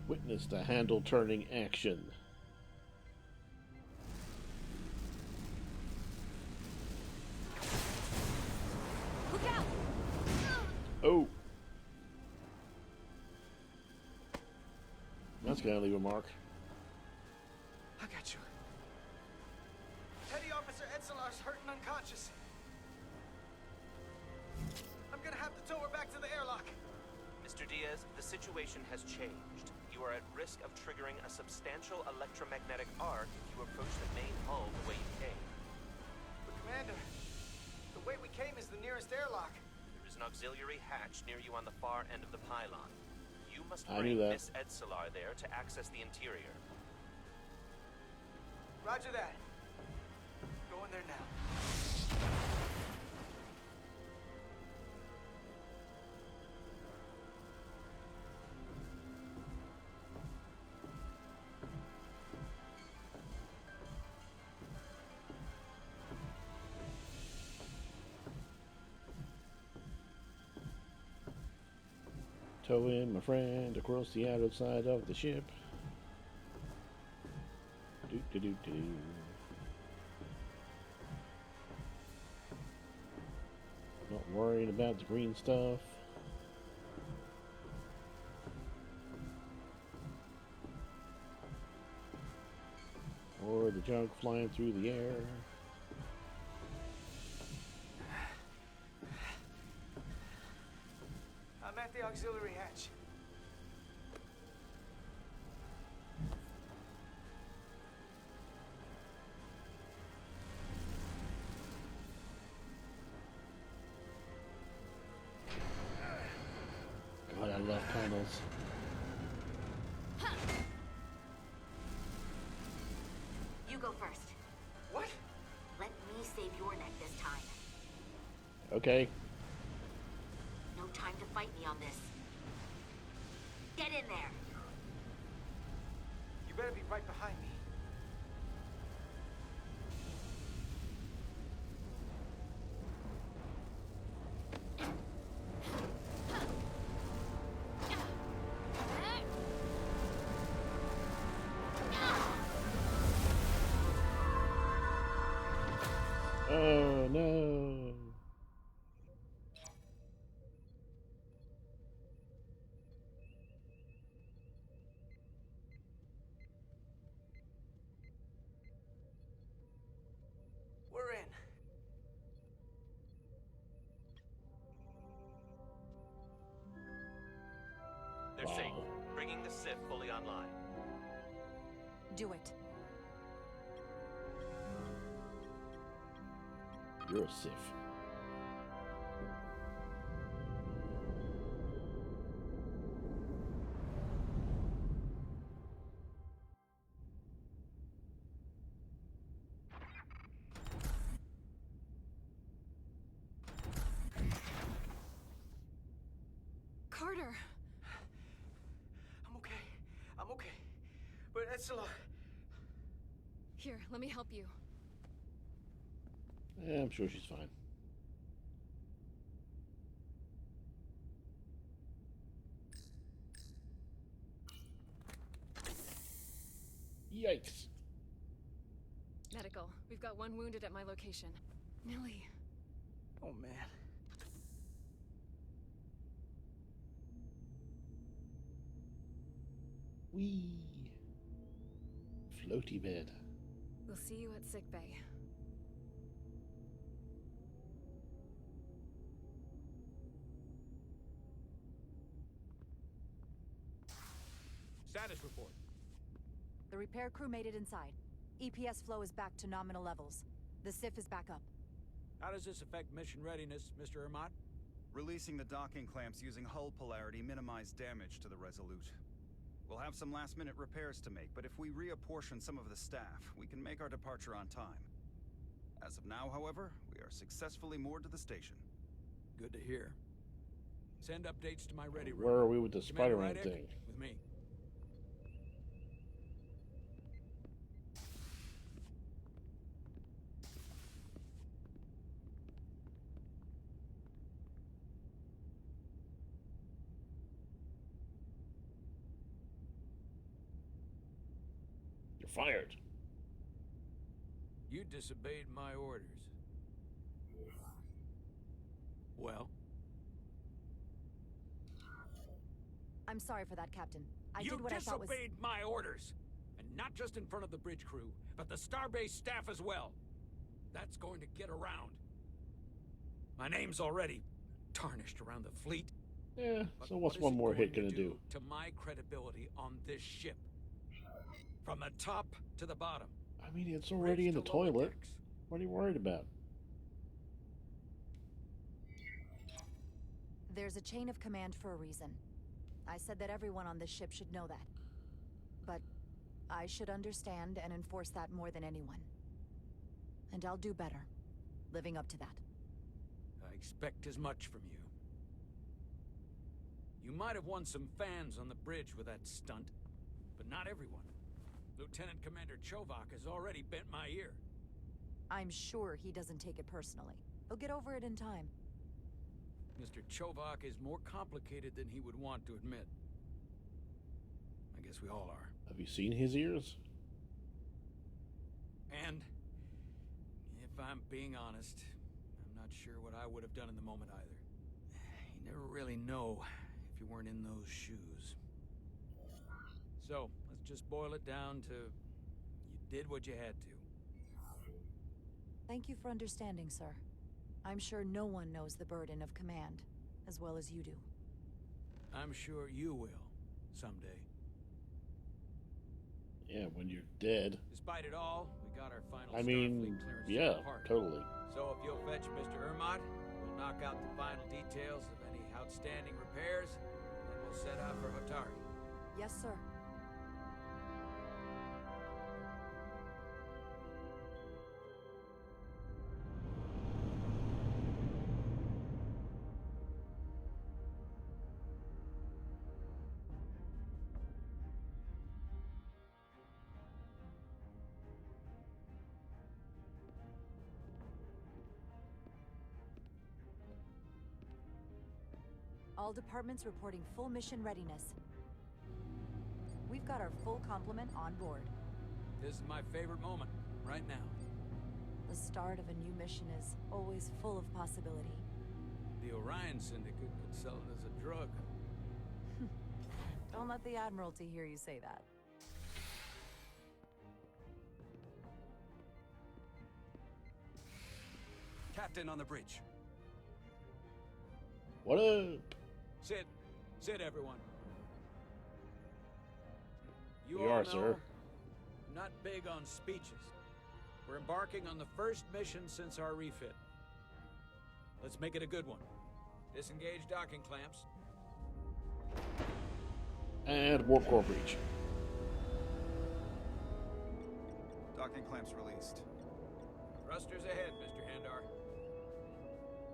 Witness the handle turning action. Look out! Oh! That's gonna leave a mark. I got you. Petty Officer Edselar's hurt and unconscious. I'm gonna have to tow her back to the airlock. Mr. Diaz, the situation has changed. You are at risk of triggering a substantial electromagnetic arc if you approach the main hull the way you came. But Commander, the way we came is the nearest airlock. There is an auxiliary hatch near you on the far end of the pylon. You must I bring knew that. Miss Edselar there to access the interior. Roger that. Going there now. Towing my friend across the outer side of the ship. Do do do do. Not worrying about the green stuff. Or the junk flying through the air. I'm at the auxiliary hatch. God, I love panels. You go first. What? Let me save your neck this time. Okay. No time to fight me on this. Get in there. You better be right behind me. Oh no. sync, bringing the SIF fully online. Do it. You're a Sith. Carter! I'm okay. I'm okay. But that's a lot. Here, let me help you. Yeah, I'm sure she's fine. Yikes. Medical. We've got one wounded at my location. Millie. Oh, man. Whee! Floaty bed. We'll see you at sickbay. Status report. The repair crew made it inside. EPS flow is back to nominal levels. The SIF is back up. How does this affect mission readiness, Mr. Ermot? Releasing the docking clamps using hull polarity minimized damage to the Resolute. We'll have some last-minute repairs to make, but if we reapportion some of the staff, we can make our departure on time. As of now, however, we are successfully moored to the station. Good to hear. Send updates to my ready room. Where are we with the Commander Spider-Man Rydick, thing? With me. You're fired. You disobeyed my orders. Well? I'm sorry for that, Captain. I You did what I thought was... disobeyed my orders! And not just in front of the bridge crew, but the Starbase staff as well. That's going to get around. My name's already tarnished around the fleet. Yeah, But so what's what is one it more going hit to gonna do? to my credibility on this ship? From the top to the bottom. I mean, it's already in the toilet. What are you worried about? There's a chain of command for a reason. I said that everyone on this ship should know that. But I should understand and enforce that more than anyone. And I'll do better, living up to that. I expect as much from you. You might have won some fans on the bridge with that stunt, but not everyone. Lieutenant Commander Chovak has already bent my ear. I'm sure he doesn't take it personally. He'll get over it in time. Mr. Chovak is more complicated than he would want to admit. I guess we all are. Have you seen his ears? And, if I'm being honest, I'm not sure what I would have done in the moment either. You never really know if you weren't in those shoes. So, let's just boil it down to you did what you had to. Thank you for understanding, sir. I'm sure no one knows the burden of command as well as you do. I'm sure you will, someday. Yeah, when you're dead. Despite it all, we got our final I mean, Starfleet clearance yeah, apart. totally. So if you'll fetch Mr. Ermot, we'll knock out the final details of any outstanding repairs, and then we'll set out for Hotari. Yes, sir. All departments reporting full mission readiness. We've got our full complement on board. This is my favorite moment, right now. The start of a new mission is always full of possibility. The Orion Syndicate could sell it as a drug. Don't let the Admiralty hear you say that. Captain on the bridge. What up? Sit, everyone. You We all are, know sir. I'm not big on speeches. We're embarking on the first mission since our refit. Let's make it a good one. Disengage docking clamps. And warp core breach. Docking clamps released. Thrusters ahead, Mr. Handar.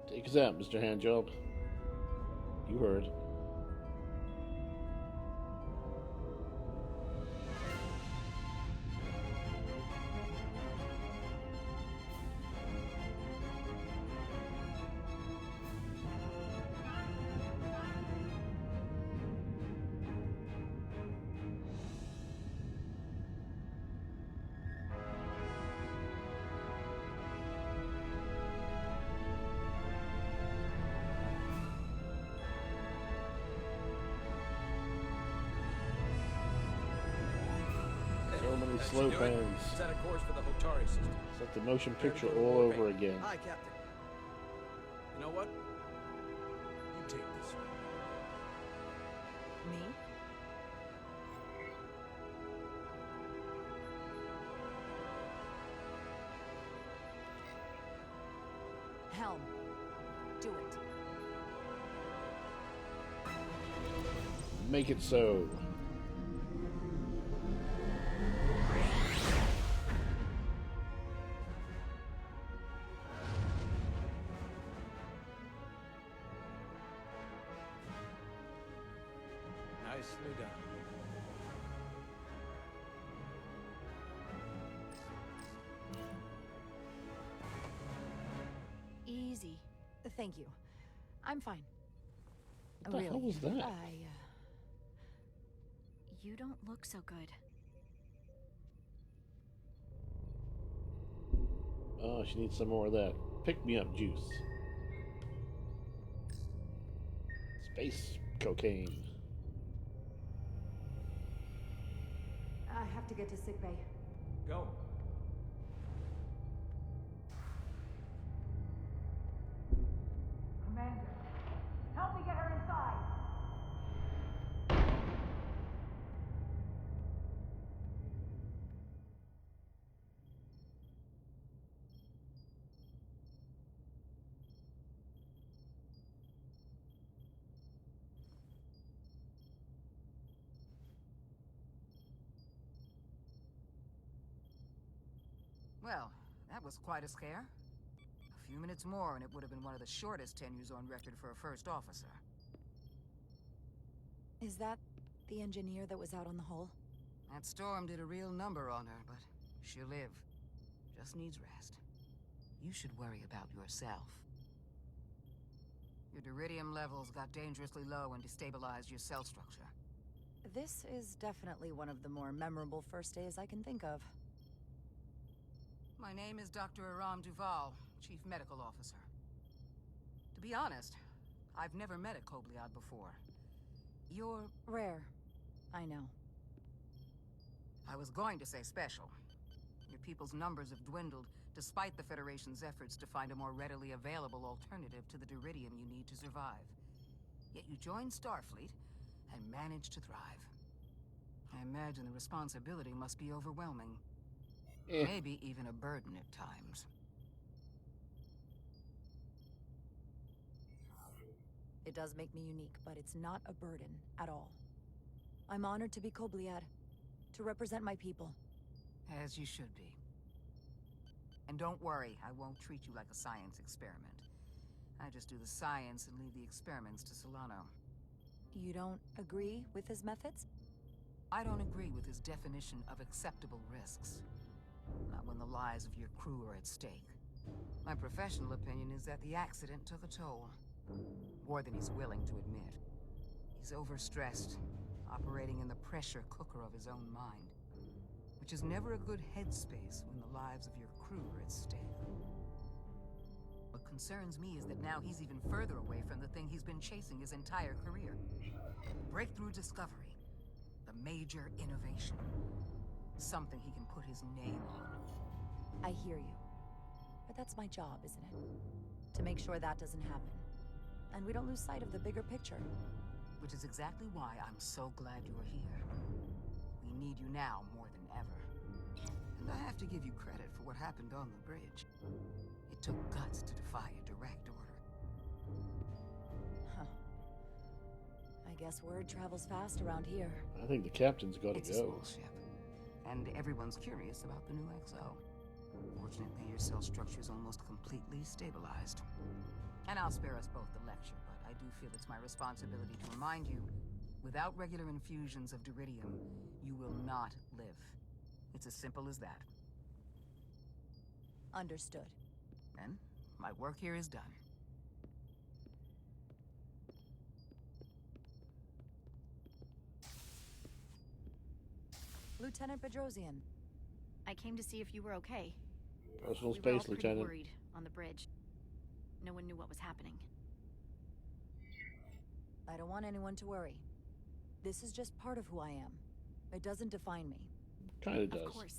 Take us out, Mr. Handjob. You heard. So many slow pans. Set a course for the Hotari system. It's like the motion Prepare to picture go to all warp over eight. again. Aye, Captain. You know what? You take this one. Me? Helm, do it. Make it so. Nicely done. Easy. Thank you. I'm fine. What the hell was that? You don't look so good. Oh, she needs some more of that pick-me-up juice. Space cocaine. I have to get to sickbay. Go. Commander, help me get her inside. Well, that was quite a scare. A few minutes more and it would have been one of the shortest tenures on record for a first officer. Is that the engineer that was out on the hull? That storm did a real number on her, but she'll live. Just needs rest. You should worry about yourself. Your duridium levels got dangerously low and destabilized your cell structure. This is definitely one of the more memorable first days I can think of. My name is Dr. Aram Duval, Chief Medical Officer. To be honest, I've never met a Kobliad before. You're... Rare. I know. I was going to say special. Your people's numbers have dwindled, despite the Federation's efforts to find a more readily available alternative to the duridium you need to survive. Yet you joined Starfleet and managed to thrive. I imagine the responsibility must be overwhelming. Maybe even a burden at times. It does make me unique, but it's not a burden at all. I'm honored to be Kobliad, to represent my people. As you should be. And don't worry, I won't treat you like a science experiment. I just do the science and leave the experiments to Solano. You don't agree with his methods? I don't agree with his definition of acceptable risks. Not when the lives of your crew are at stake. My professional opinion is that the accident took a toll. More than he's willing to admit. He's overstressed, operating in the pressure cooker of his own mind. Which is never a good headspace when the lives of your crew are at stake. What concerns me is that now he's even further away from the thing he's been chasing his entire career. Breakthrough discovery. The major innovation. Something he can put his name on. I hear you. But that's my job, isn't it? To make sure that doesn't happen. And we don't lose sight of the bigger picture. Which is exactly why I'm so glad you're here. We need you now more than ever. And I have to give you credit for what happened on the bridge. It took guts to defy a direct order. Huh. I guess word travels fast around here. I think the captain's got to It's a go. small ship, and everyone's curious about the new XO. Fortunately, your cell structure's almost completely stabilized. And I'll spare us both the lecture, but I do feel it's my responsibility to remind you, without regular infusions of Duridium, you will not live. It's as simple as that. Understood. Then, my work here is done. Lieutenant Bedrosian. I came to see if you were okay. Personal We were all space, pretty Lieutenant. worried on the bridge. No one knew what was happening. I don't want anyone to worry. This is just part of who I am. It doesn't define me. Kind of does. Of course.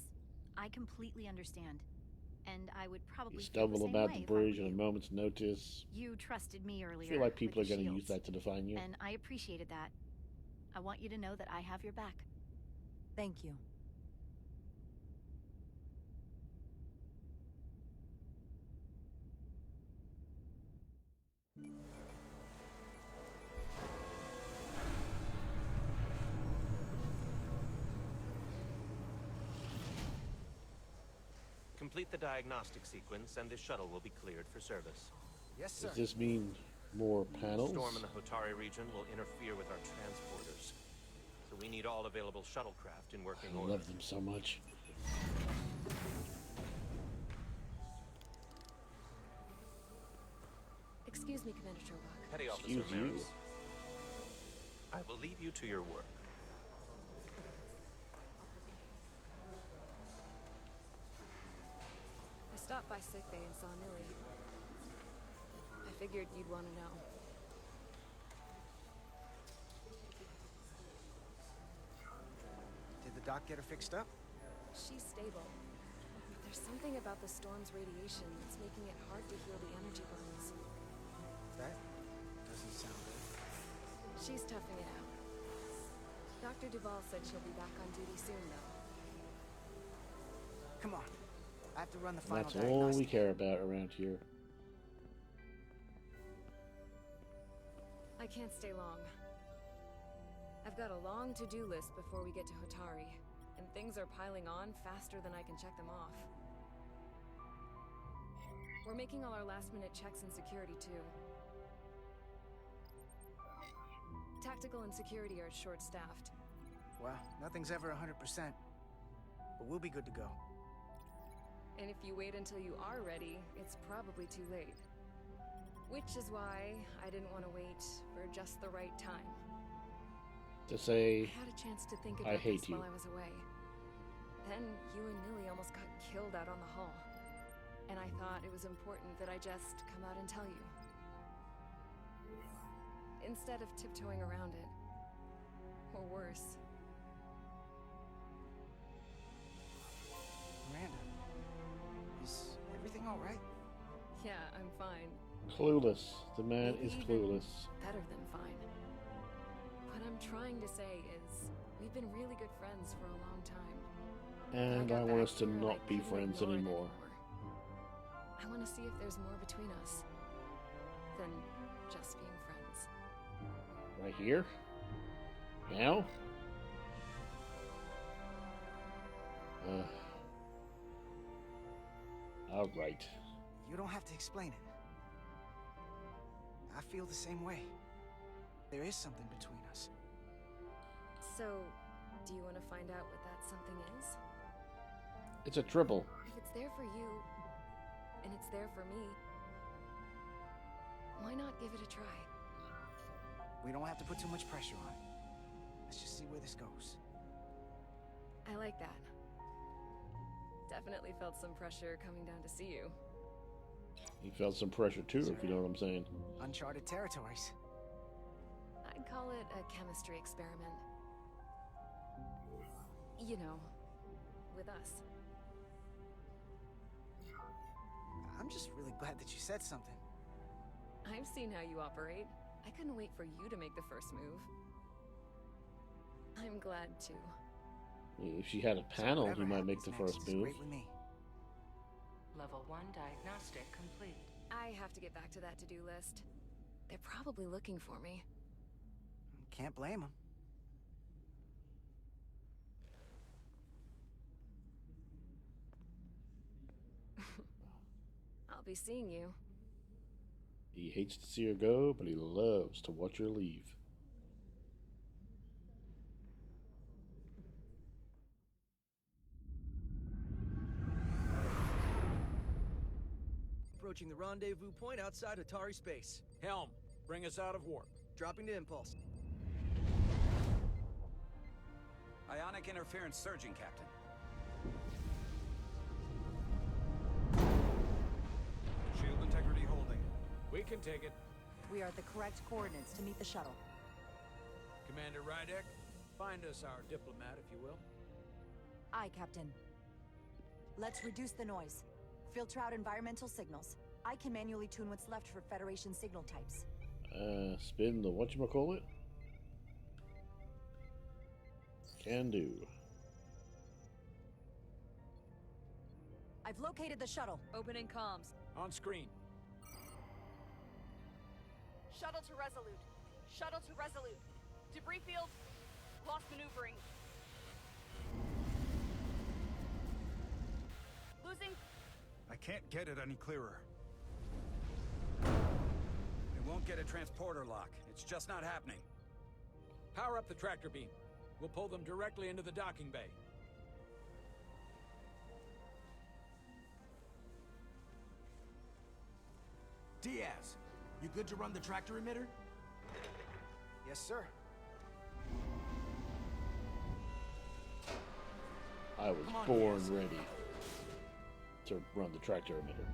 I completely understand. And I would probably You feel the stumble same about way the if I were bridge on a you. moment's notice. You trusted me earlier. I feel like people are with the going to use shields, that to define you. and I appreciated that. I want you to know that I have your back. Thank you. Complete the diagnostic sequence, and the shuttle will be cleared for service. Yes, sir. Does this mean more panels? Storm in the Hotari region will interfere with our transporters, so we need all available shuttlecraft in working I order. love them so much. Excuse me, Commander Trovak. Petty Officer Excuse you. Maris. I will leave you to your work. I stopped by sickbay and saw Millie. I figured you'd want to know. Did the doc get her fixed up? She's stable. There's something about the storm's radiation that's making it hard to heal the energy burns. That doesn't sound good. She's toughing it out. Dr. Duval said she'll be back on duty soon, though. Come on. I have to run the final That's all we diagnostic. care about around here. I can't stay long. I've got a long to-do list before we get to Hotari, and things are piling on faster than I can check them off. We're making all our last-minute checks and security, too. Tactical and security are short-staffed. Well, nothing's ever 100%. But we'll be good to go. And if you wait until you are ready, it's probably too late. Which is why I didn't want to wait for just the right time. To say, I had a chance to think I about hate this you. while I was away. Then you and Millie almost got killed out on the hull. And I thought it was important that I just come out and tell you. Instead of tiptoeing around it. Or worse. Miranda, is everything all right? Yeah, I'm fine. clueless. The man is Even clueless. Better than fine. What I'm trying to say is, we've been really good friends for a long time. And I want us to not be friends anymore. I want to see if there's more between us than just being friends. Right here? Now? Alright. You don't have to explain it. I feel the same way. There is something between us. So, do you want to find out what that something is? It's a triple. If it's there for you, and it's there for me, why not give it a try? We don't have to put too much pressure on it. Let's just see where this goes. I like that. Definitely felt some pressure coming down to see you. He felt some pressure too, if you know what I'm saying. Uncharted territories. I'd call it a chemistry experiment. You know, with us. I'm just really glad that you said something. I've seen how you operate. I couldn't wait for you to make the first move. I'm glad too. If she had a panel, he might make the first move. Great with me. Level 1 diagnostic complete. I have to get back to that to-do list. They're probably looking for me. Can't blame him. I'll be seeing you. He hates to see her go, but he loves to watch her leave. Approaching the rendezvous point outside Atari space. Helm, bring us out of warp. Dropping to impulse. Ionic interference surging, Captain. Shield integrity holding. We can take it. We are at the correct coordinates to meet the shuttle. Commander Rydek, find us our diplomat, if you will. Aye, Captain. Let's reduce the noise. Filter out environmental signals. I can manually tune what's left for Federation signal types. Spin the whatchamacallit? Can do. I've located the shuttle. Opening comms. On screen. Shuttle to Resolute. Shuttle to Resolute. Debris field. Lost maneuvering. Losing. I can't get it any clearer. It won't get a transporter lock. It's just not happening. Power up the tractor beam. We'll pull them directly into the docking bay. Diaz, you good to run the tractor emitter? Yes, sir. I was Come on, born Diaz. ready to run the tractor emitter.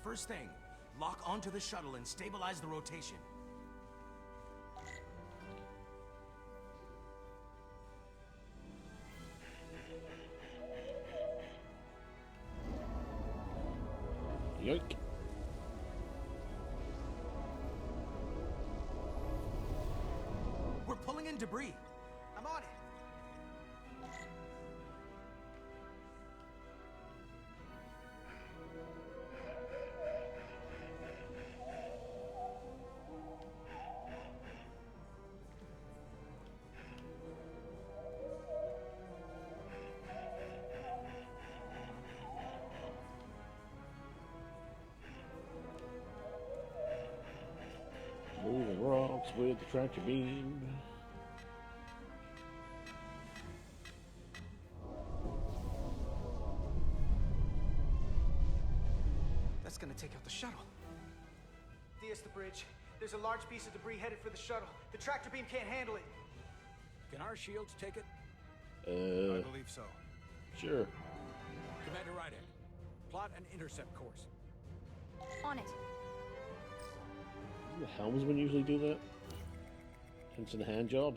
First thing, lock onto the shuttle and stabilize the rotation. Yoink. We're pulling in debris. I'm on it. Moving rocks with the tractor beam. That's gonna take out the shuttle. Diaz, the bridge. There's a large piece of debris headed for the shuttle. The tractor beam can't handle it. Can our shields take it? I believe so. Sure. Commander Rydek, plot an intercept course. On it. Doesn't the helmsman usually do that? It's a hand job.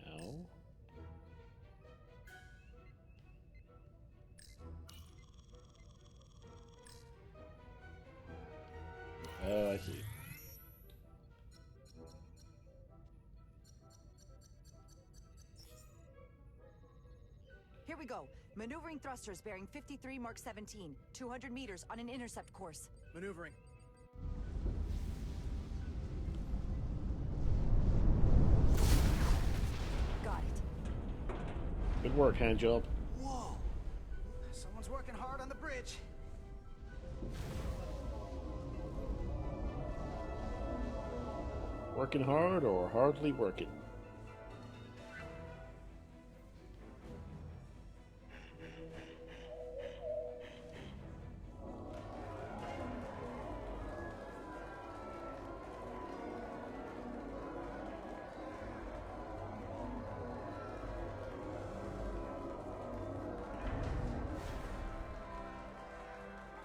Ow. Oh, I see. Here we go. Maneuvering thrusters bearing 53 Mark 17. 200 meters on an intercept course. Maneuvering. Got it. Good work, hand job. Whoa! Someone's working hard on the bridge. Working hard or hardly working?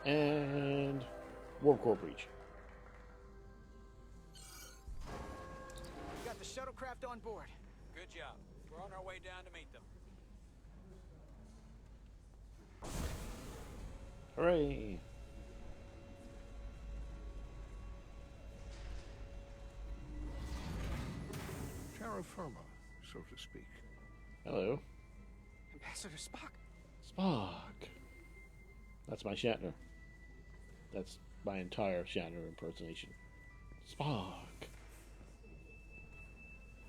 And warp core breach. We got the shuttlecraft on board. Good job. We're on our way down to meet them. terra firma, so to speak. Hello. Ambassador Spock? Spock. That's my Shatner. That's my entire Shatner impersonation. Spock.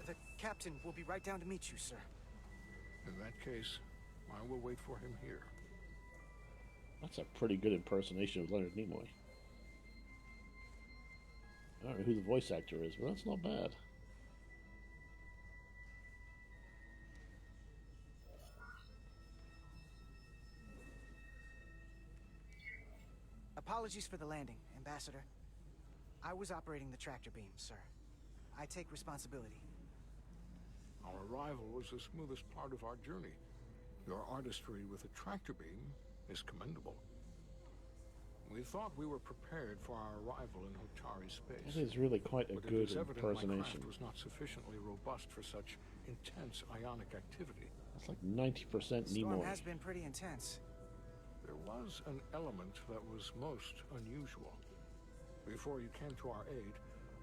The captain will be right down to meet you, sir. In that case, I will wait for him here. That's a pretty good impersonation of Leonard Nimoy. I don't know who the voice actor is, but that's not bad. Apologies for the landing, Ambassador. I was operating the tractor beam, sir. I take responsibility. Our arrival was the smoothest part of our journey. Your artistry with the tractor beam is commendable. We thought we were prepared for our arrival in Hotari space. That is really quite a but good it is evident my impersonation. craft was not sufficiently robust for such intense ionic activity. That's like 90% The storm Nimoy. has been pretty intense. There was an element that was most unusual. Before you came to our aid,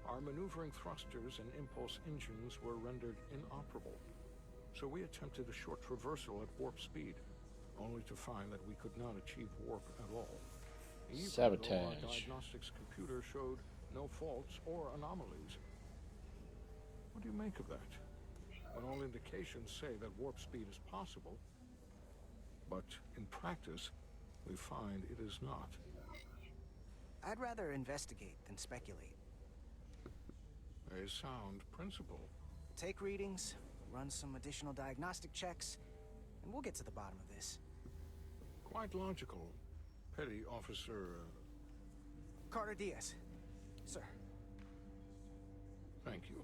our maneuvering thrusters and impulse engines were rendered inoperable. So we attempted a short traversal at warp speed, only to find that we could not achieve warp at all. Even though our Sabotage. diagnostics computer showed no faults or anomalies. What do you make of that? When all indications say that warp speed is possible, but in practice, we find it is not. I'd rather investigate than speculate. A sound principle. Take readings, run some additional diagnostic checks, and we'll get to the bottom of this. Quite logical, Petty Officer... Carter Diaz. Sir. Thank you.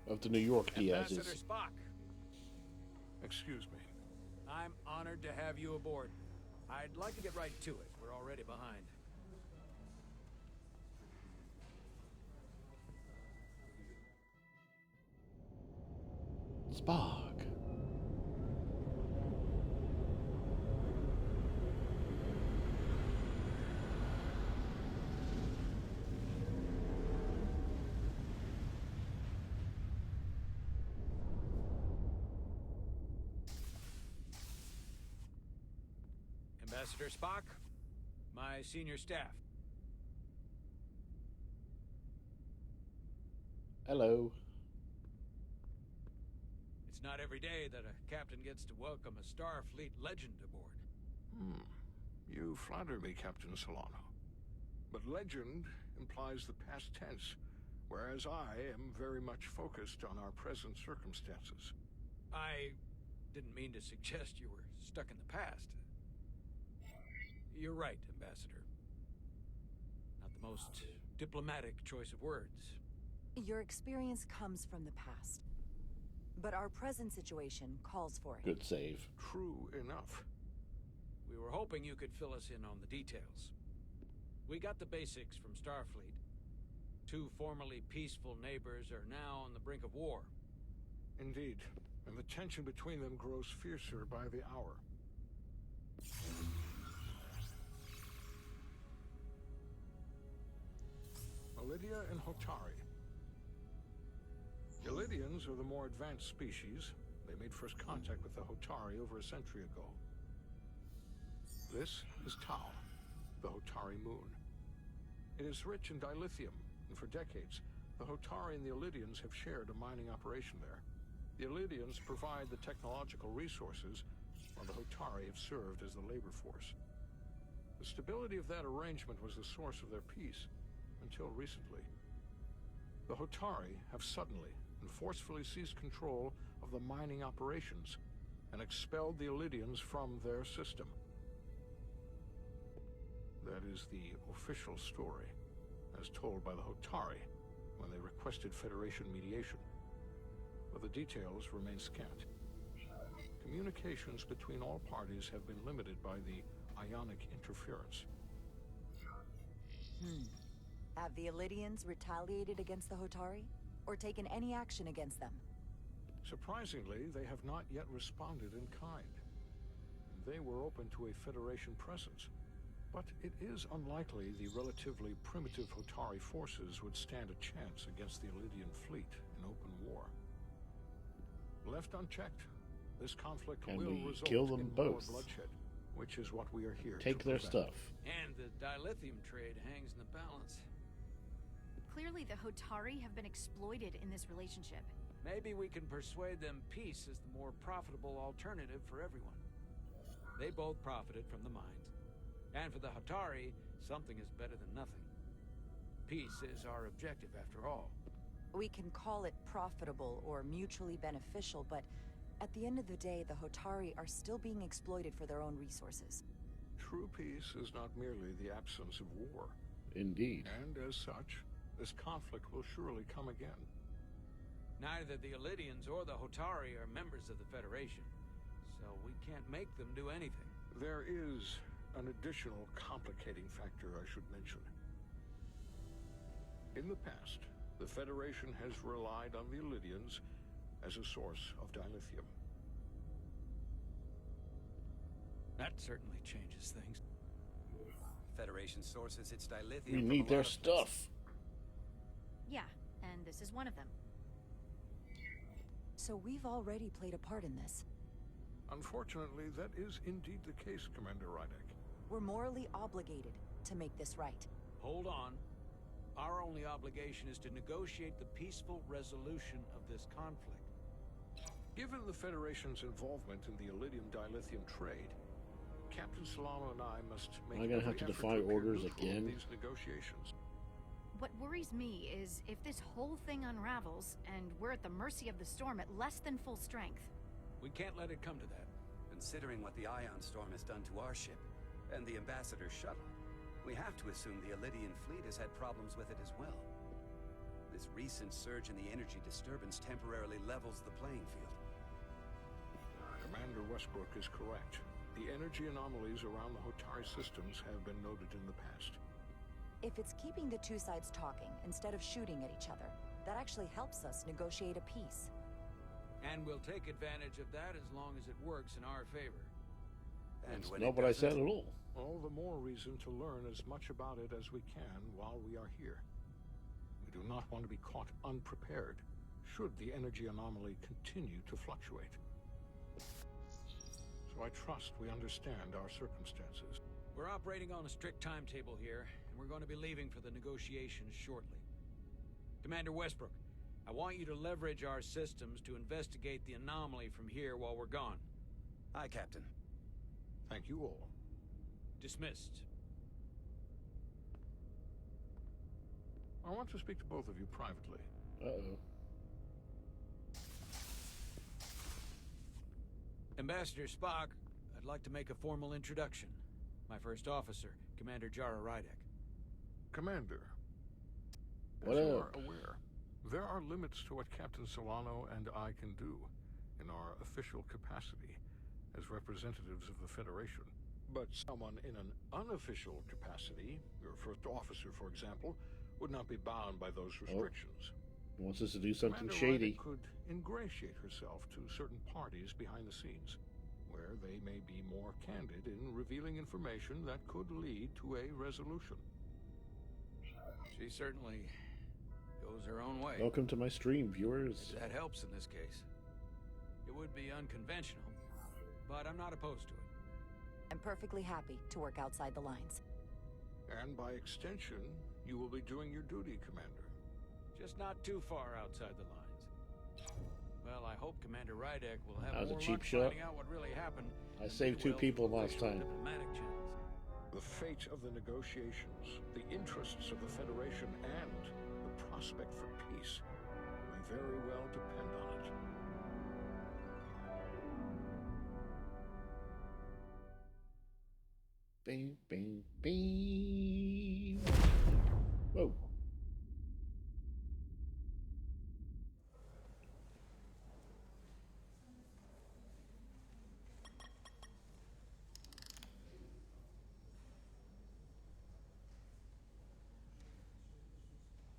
Of the New York Diaz's. Ambassador Spock, Excuse me. I'm honored to have you aboard. I'd like to get right to it. We're already behind. Spock. Ambassador Spock, my senior staff. Hello. It's not every day that a captain gets to welcome a Starfleet legend aboard. You flatter me, Captain Solano. But legend implies the past tense, whereas I am very much focused on our present circumstances. I didn't mean to suggest you were stuck in the past. You're right, Ambassador. Not the most diplomatic choice of words. Your experience comes from the past. But our present situation calls for it. Good save. True enough. We were hoping you could fill us in on the details. We got the basics from Starfleet. Two formerly peaceful neighbors are now on the brink of war. Indeed, and the tension between them grows fiercer by the hour. Lydia and Hotari. The Lydians are the more advanced species. They made first contact with the Hotari over a century ago. This is Tau, the Hotari moon. It is rich in dilithium, and for decades, the Hotari and the Illydians have shared a mining operation there. The Illydians provide the technological resources, while the Hotari have served as the labor force. The stability of that arrangement was the source of their peace, until recently. The Hotari have suddenly and forcefully seized control of the mining operations and expelled the Illydians from their system. That is the official story, as told by the Hotari when they requested Federation mediation. But the details remain scant. Communications between all parties have been limited by the ionic interference. Have the Illydians retaliated against the Hotari? Or taken any action against them? Surprisingly, they have not yet responded in kind. They were open to a Federation presence, but it is unlikely the relatively primitive Hotari forces would stand a chance against the Illydian fleet in open war. Left unchecked, this conflict Can will we result kill them in more both? bloodshed, which is what we are here Take to their prevent. stuff. And the dilithium trade hangs in the balance. Clearly, the Hotari have been exploited in this relationship. Maybe we can persuade them peace is the more profitable alternative for everyone. They both profited from the mines. And for the Hotari, something is better than nothing. Peace is our objective, after all. We can call it profitable or mutually beneficial, but at the end of the day, the Hotari are still being exploited for their own resources. True peace is not merely the absence of war. Indeed. And as such, this conflict will surely come again. Neither the Illidians or the Hotari are members of the Federation, so we can't make them do anything. There is an additional complicating factor I should mention. In the past, the Federation has relied on the Illidians as a source of dilithium. That certainly changes things. Federation sources its dilithium. We from need a their lot of stuff. Yeah, and this is one of them. So we've already played a part in this. Unfortunately, that is indeed the case, Commander Rydek. We're morally obligated to make this right. Hold on. Our only obligation is to negotiate the peaceful resolution of this conflict. Given the Federation's involvement in the Illidium dilithium trade, Captain Solano and I must make Am I gonna have every to effort defy appear orders neutral in again? these negotiations. What worries me is if this whole thing unravels and we're at the mercy of the storm at less than full strength. We can't let it come to that. Considering what the Ion Storm has done to our ship, and the Ambassador's shuttle, we have to assume the Illidian fleet has had problems with it as well. This recent surge in the energy disturbance temporarily levels the playing field. Commander Westbrook is correct. The energy anomalies around the Hotari systems have been noted in the past. If it's keeping the two sides talking instead of shooting at each other, that actually helps us negotiate a peace. And we'll take advantage of that as long as it works in our favor. And That's when not it what I said doesn't, at all. All the more reason to learn as much about it as we can while we are here. We do not want to be caught unprepared should the energy anomaly continue to fluctuate. So I trust we understand our circumstances. We're operating on a strict timetable here, and we're going to be leaving for the negotiations shortly. Commander Westbrook, I want you to leverage our systems to investigate the anomaly from here while we're gone. Aye, Captain. Thank you all. Dismissed. I want to speak to both of you privately. Uh-oh. Ambassador Spock, I'd like to make a formal introduction. My first officer, Commander Jara Rydek. Commander, What as you up? are aware, there are limits to what Captain Solano and I can do in our official capacity as representatives of the Federation. But someone in an unofficial capacity, your first officer, for example, would not be bound by those restrictions. He wants us to do something Commander shady. Rydek could ingratiate herself to certain parties behind the scenes, where they may be more candid in revealing information that could lead to a resolution. She certainly goes her own way. Welcome to my stream, viewers. That helps in this case. It would be unconventional, but I'm not opposed to it. I'm perfectly happy to work outside the lines. And by extension, you will be doing your duty, Commander. Just not too far outside the lines. Well, I hope Commander Rydek will have That was a more cheap luck shot. finding out what really happened. I saved two Well, people through last time. diplomatic channels. The fate of the negotiations, the interests of the Federation, and the prospect for peace may very well depend on it. Bing, bing, bing. Whoa.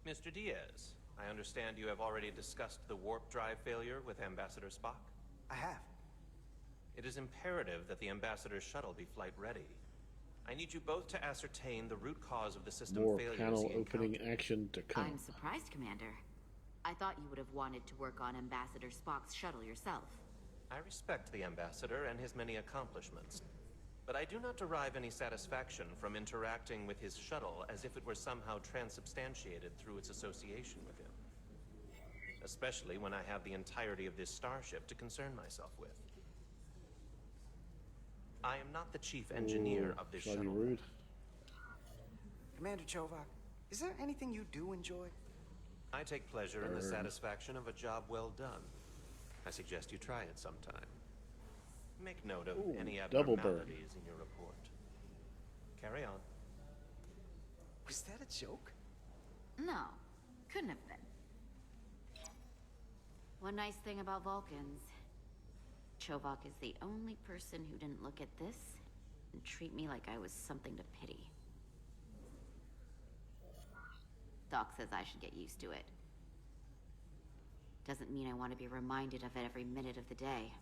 Mr. Diaz, I understand you have already discussed the warp drive failure with Ambassador Spock? I have. It is imperative that the Ambassador's shuttle be flight ready. I need you both to ascertain the root cause of the system More failures panel he opening encountered. action to come. I'm surprised, Commander. I thought you would have wanted to work on Ambassador Spock's shuttle yourself. I respect the Ambassador and his many accomplishments, but I do not derive any satisfaction from interacting with his shuttle as if it were somehow transubstantiated through its association with him. Especially when I have the entirety of this starship to concern myself with. I am not the chief engineer of this shuttle. Rude. Commander Chovak, is there anything you do enjoy? I take pleasure in the satisfaction of a job well done. I suggest you try it sometime. Make note of any abnormalities in your report. Carry on. Was that a joke? No, couldn't have been. One nice thing about Vulcans, Chovak is the only person who didn't look at this and treat me like I was something to pity. Doc says I should get used to it. Doesn't mean I want to be reminded of it every minute of the day.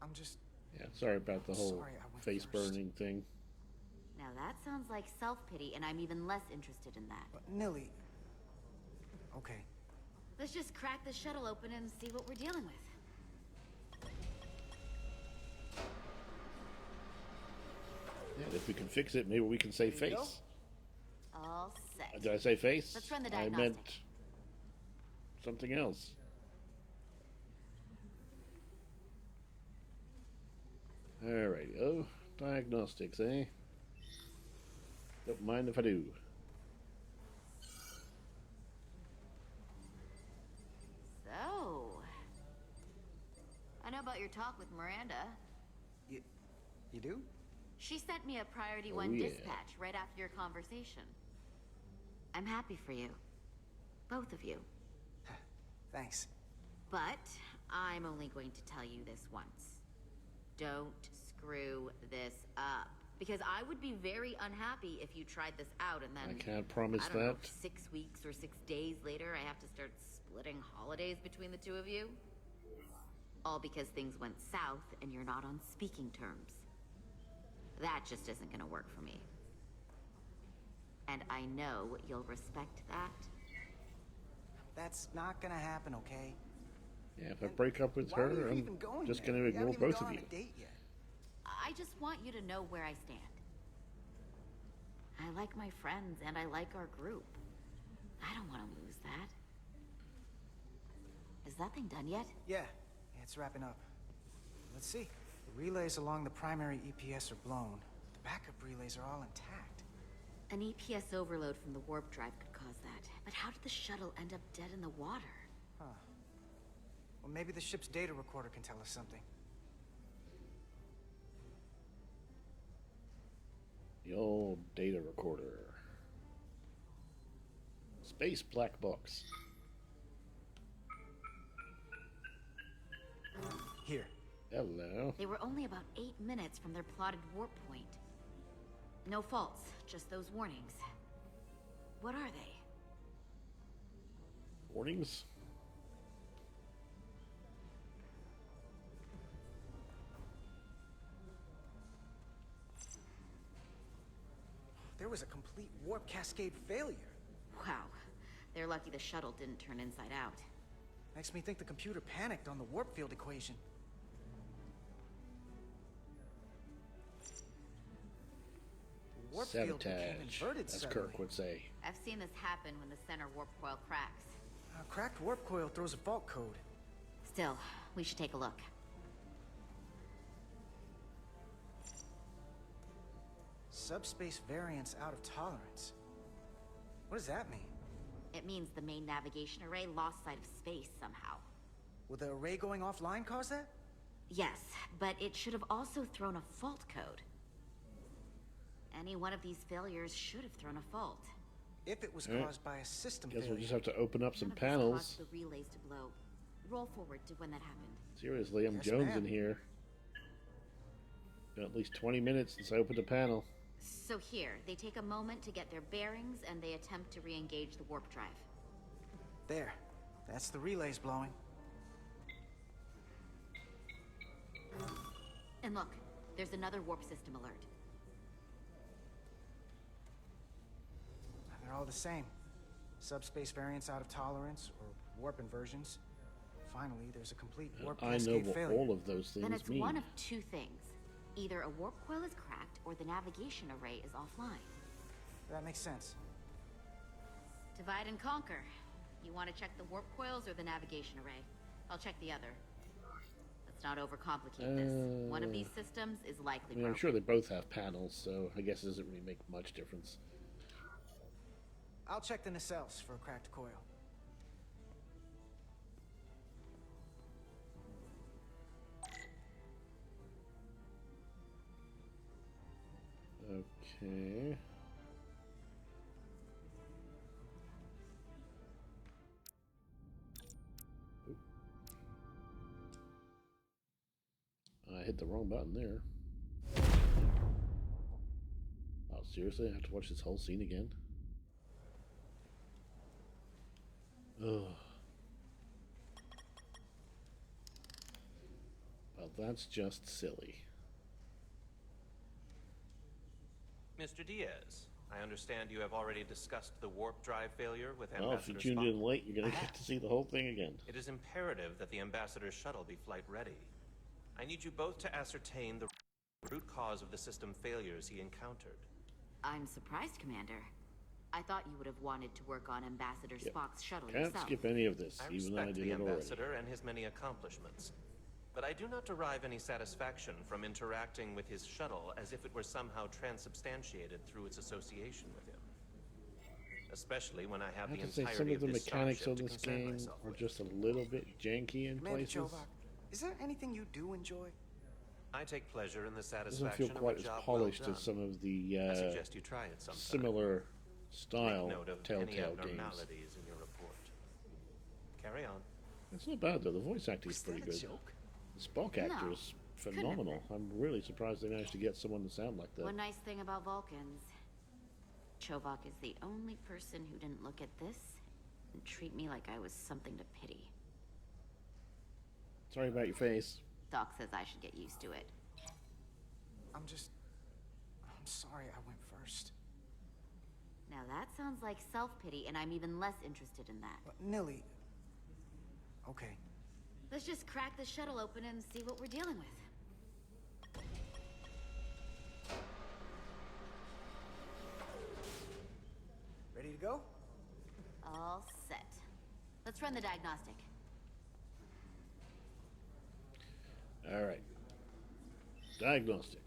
I'm just... Yeah, sorry about the whole face burning thing. Now that sounds like self-pity, and I'm even less interested in that. But Nilly... Okay. Let's just crack the shuttle open and see what we're dealing with. Yeah, if we can fix it, maybe we can say face. All set. Did I say face? Let's run the I diagnostic. meant something else. Alrighty, oh, diagnostics, eh? Don't mind if I do. So, I know about your talk with Miranda. You do? She sent me a Priority 1 dispatch right after your conversation. I'm happy for you. Both of you. Thanks. But I'm only going to tell you this once. Don't screw this up. Because I would be very unhappy if you tried this out and then... I can't promise I don't know, that. 6 weeks or 6 days later, I have to start splitting holidays between the two of you. All because things went south and you're not on speaking terms. That just isn't gonna work for me. And I know you'll respect that. That's not gonna happen, okay? Yeah, if I break up with her, I'm just going to ignore both of you. I just want you to know where I stand. I like my friends and I like our group. I don't want to lose that. Is that thing done yet? Yeah, it's wrapping up. Let's see. The relays along the primary EPS are blown. The backup relays are all intact. An EPS overload from the warp drive could cause that. But how did the shuttle end up dead in the water? Huh. Well, maybe the ship's data recorder can tell us something. The old data recorder. Space black box. Here. Hello. They were only about 8 minutes from their plotted warp point. No faults, just those warnings. What are they? Warnings? There was a complete warp cascade failure. Wow. They're lucky the shuttle didn't turn inside out. Makes me think the computer panicked on the warp field equation. The warp field became inverted as suddenly. Kirk would say. I've seen this happen when the center warp coil cracks. A cracked warp coil throws a fault code. Still, we should take a look. Subspace variance out of tolerance. What does that mean? It means the main navigation array lost sight of space somehow. Will the array going offline cause that? Yes, but it should have also thrown a fault code. Any one of these failures should have thrown a fault. If it was All right. caused by a system Guess failure. we'll just have to open up some None of this panels. caused the relays to blow. Roll forward to when that happened. Seriously, I'm Yes, Jones ma'am. in here. Been at least 20 minutes since I opened a panel. So here, they take a moment to get their bearings and they attempt to re-engage the warp drive. There. That's the relays blowing. And look, there's another warp system alert. They're all the same. Subspace variants out of tolerance, or warp inversions. Finally, there's a complete warp I know cascade what failure. all of those things Then it's mean. one of two things. Either a warp coil is cracked, or the navigation array is offline. That makes sense. Divide and conquer. You want to check the warp coils or the navigation array? I'll check the other. Let's not overcomplicate this. One of these systems is likely I mean, I'm broken. sure they both have panels, so I guess it doesn't really make much difference. I'll check the nacelles for a cracked coil. Okay. Oop. I hit the wrong button there. Oh, seriously? I have to watch this whole scene again? Ugh. Well, that's just silly. Mr. Diaz, I understand you have already discussed the warp drive failure with Well, if you Ambassador tuned Spock. in late, you're going to get to see the whole thing again. It is imperative that the Ambassador's shuttle be flight ready. I need you both to ascertain the root cause of the system failures he encountered. I'm surprised, Commander. I thought you would have wanted to work on Ambassador Spock's shuttle Can't yourself. skip any of this, I even though I respect did the it already. Ambassador and his many accomplishments, but I do not derive any satisfaction from interacting with his shuttle as if it were somehow transubstantiated through its association with him. Especially when I have I the have to say, entirety some of of the his mechanics starship of to this concern game myself are with. just a little bit janky in Commander places. Chovak, is there anything you do enjoy? I take pleasure in the Doesn't satisfaction feel quite of as a job polished well as some of the I suggest you try it sometime. similar style Make note of any Telltale games. abnormalities in your report. Carry on. It's not bad though. The voice acting is pretty good. The Spock actor is phenomenal. I'm really surprised they managed to get someone to sound like that. One nice thing about Vulcans, Chovak is the only person who didn't look at this and treat me like I was something to pity. Sorry about your face. Doc says I should get used to it. I'm sorry I went first. Now that sounds like self-pity, and I'm even less interested in that. Nilly. Okay. Let's just crack the shuttle open and see what we're dealing with. Ready to go? All set. Let's run the diagnostic. All right. Diagnostic.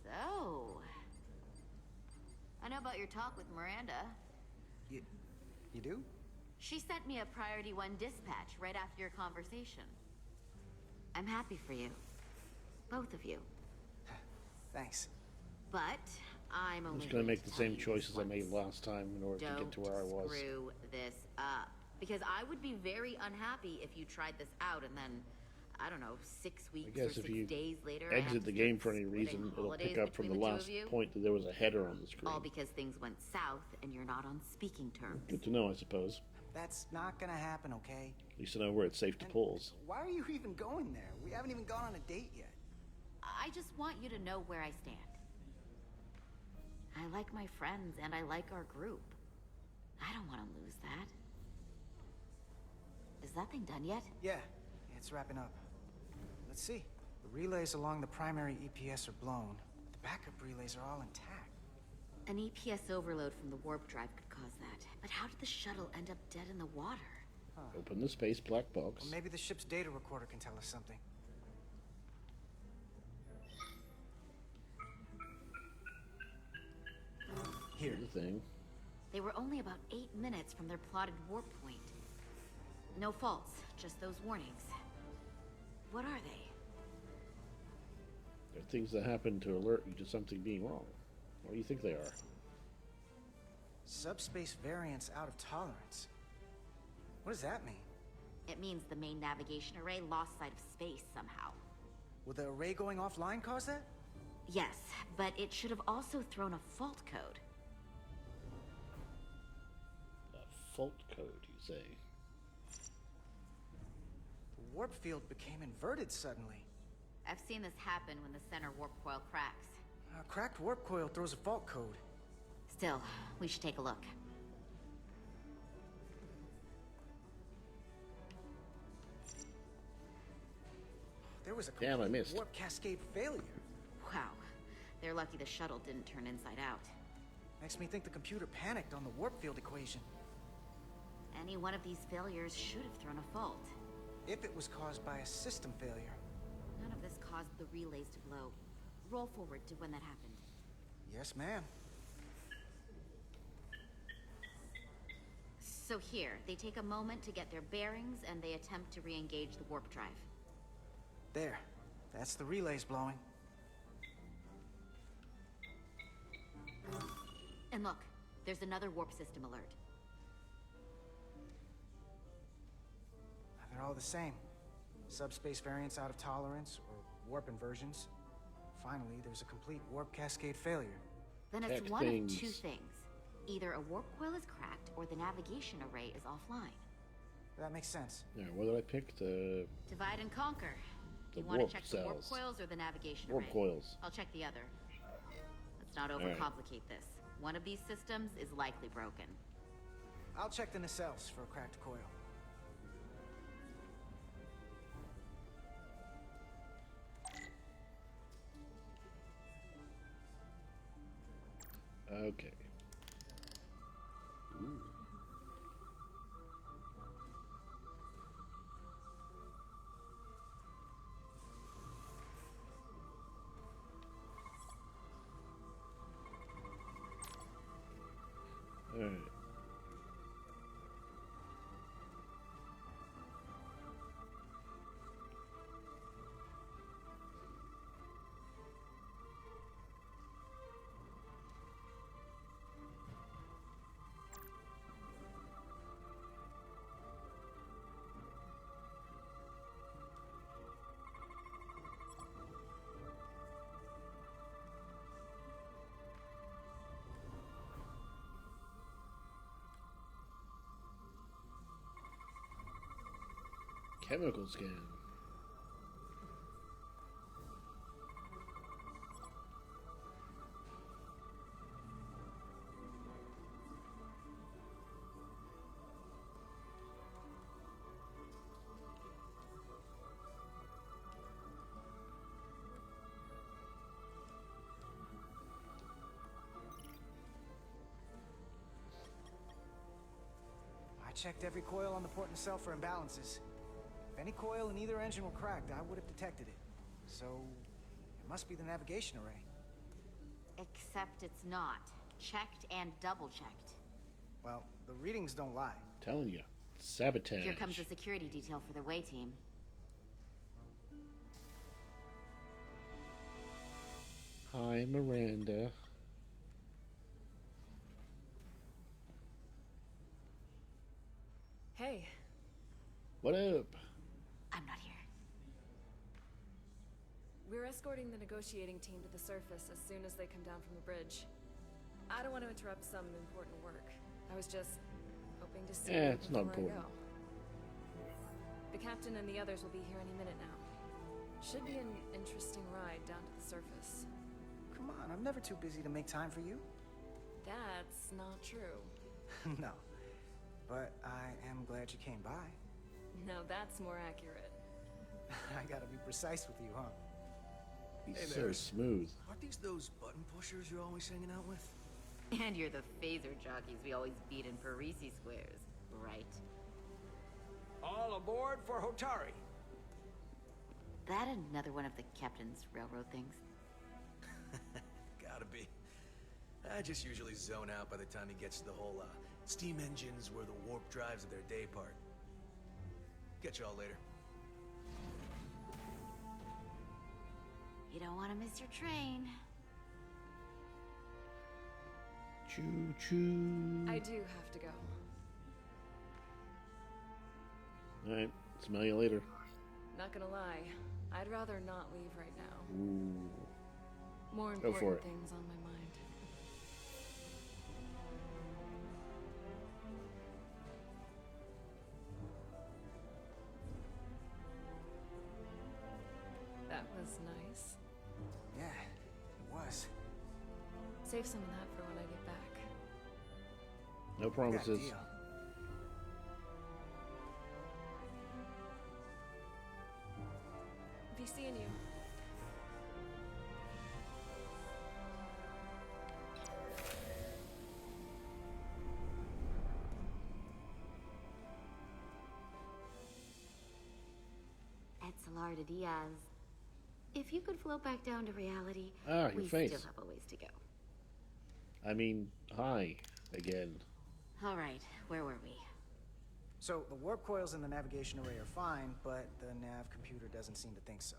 So, I know about your talk with Miranda. You do? She sent me a Priority 1 dispatch right after your conversation. I'm happy for you. Both of you. Thanks. But I'm I'm only just going to make the same you choices I made last time in order to get to where I was. Don't screw this up. Because I would be very unhappy if you tried this out and then, I don't know, 6 weeks I or guess 6 if you days later, I have exit to the game start for any splitting reason, it'll holidays pick up from the between two last of you. point that there was a header on the screen. All because things went south and you're not on speaking terms. Good to know, I suppose. That's not gonna happen, okay? At least I know where it's safe to pause. Why are you even going there? We haven't even gone on a date yet. I just want you to know where I stand. I like my friends and I like our group. I don't want to lose that. Is that thing done yet? Yeah, it's wrapping up. Let's see. The relays along the primary EPS are blown. The backup relays are all intact. An EPS overload from the warp drive could cause that. But how did the shuttle end up dead in the water? Open the space black box. Well, maybe the ship's data recorder can tell us something. Here. The thing. They were only about 8 minutes from their plotted warp point. No faults, just those warnings. What are they? They're things that happen to alert you to something being wrong. What do you think they are? Subspace variants out of tolerance. What does that mean? It means the main navigation array lost sight of space somehow. Will the array going offline cause that? Yes, but it should have also thrown a fault code. A fault code, you say? The warp field became inverted suddenly. I've seen this happen when the center warp coil cracks. A cracked warp coil throws a fault code. Still, we should take a look. There was a Damn, I missed. warp cascade failure. Wow. They're lucky the shuttle didn't turn inside out. Makes me think the computer panicked on the warp field equation. Any one of these failures should have thrown a fault. If it was caused by a system failure. None of this caused the relays to blow. Roll forward to when that happened. Yes, ma'am. So here, they take a moment to get their bearings and they attempt to re-engage the warp drive. There. That's the relays blowing. And look, there's another warp system alert. They're all the same. Subspace variants out of tolerance, or warp inversions. Finally, there's a complete warp cascade failure. Then it's one of two things. Either a warp coil is cracked, or the navigation array is offline. That makes sense. Yeah, what did I pick? The Divide and conquer. The You want to warp check the warp cells. coils or the navigation Warp array? coils. I'll check the other. Let's not right. overcomplicate this. One of these systems is likely broken. I'll check the nacelles for a cracked coil. Okay. Ooh. All right. Chemical scan. I checked every coil on the port nacelle for imbalances. If any coil in either engine were cracked, I would have detected it. So, it must be the navigation array. Except it's not. Checked and double-checked. Well, the readings don't lie. Telling you, sabotage. Here comes the security detail for the way team. Hi, Miranda. Hey. What up? I'm not here. We're escorting the negotiating team to the surface as soon as they come down from the bridge. I don't want to interrupt some important work. I was just hoping to see you It's not before I important. go. The captain and the others will be here any minute now. Should be an interesting ride down to the surface. Come on, I'm never too busy to make time for you. That's not true. No. But I am glad you came by. No, that's more accurate. I gotta be precise with you, huh? He's Hey, so Maris. smooth. Aren't these those button pushers you're always hanging out with? And you're the phaser jockeys we always beat in Parisi squares, right? All aboard for Hotari. That another one of the captain's railroad things? Gotta be. I just usually zone out by the time he gets to the whole, steam engines were the warp drives of their day part. Catch y'all later. You don't want to miss your train. Choo choo. I do have to go. All right. Smell you later. Not gonna lie, I'd rather not leave right now. Ooh. More Go for important it. things on my mind. That was nice. Yeah, it was. Save some of that for when I get back. No promises. Deal. Be seeing you. Etzelarda Diaz. If you could float back down to reality, Your we face. still have a ways to go. I mean, hi again. All right, where were we? So, the warp coils in the navigation array are fine, but the nav computer doesn't seem to think so.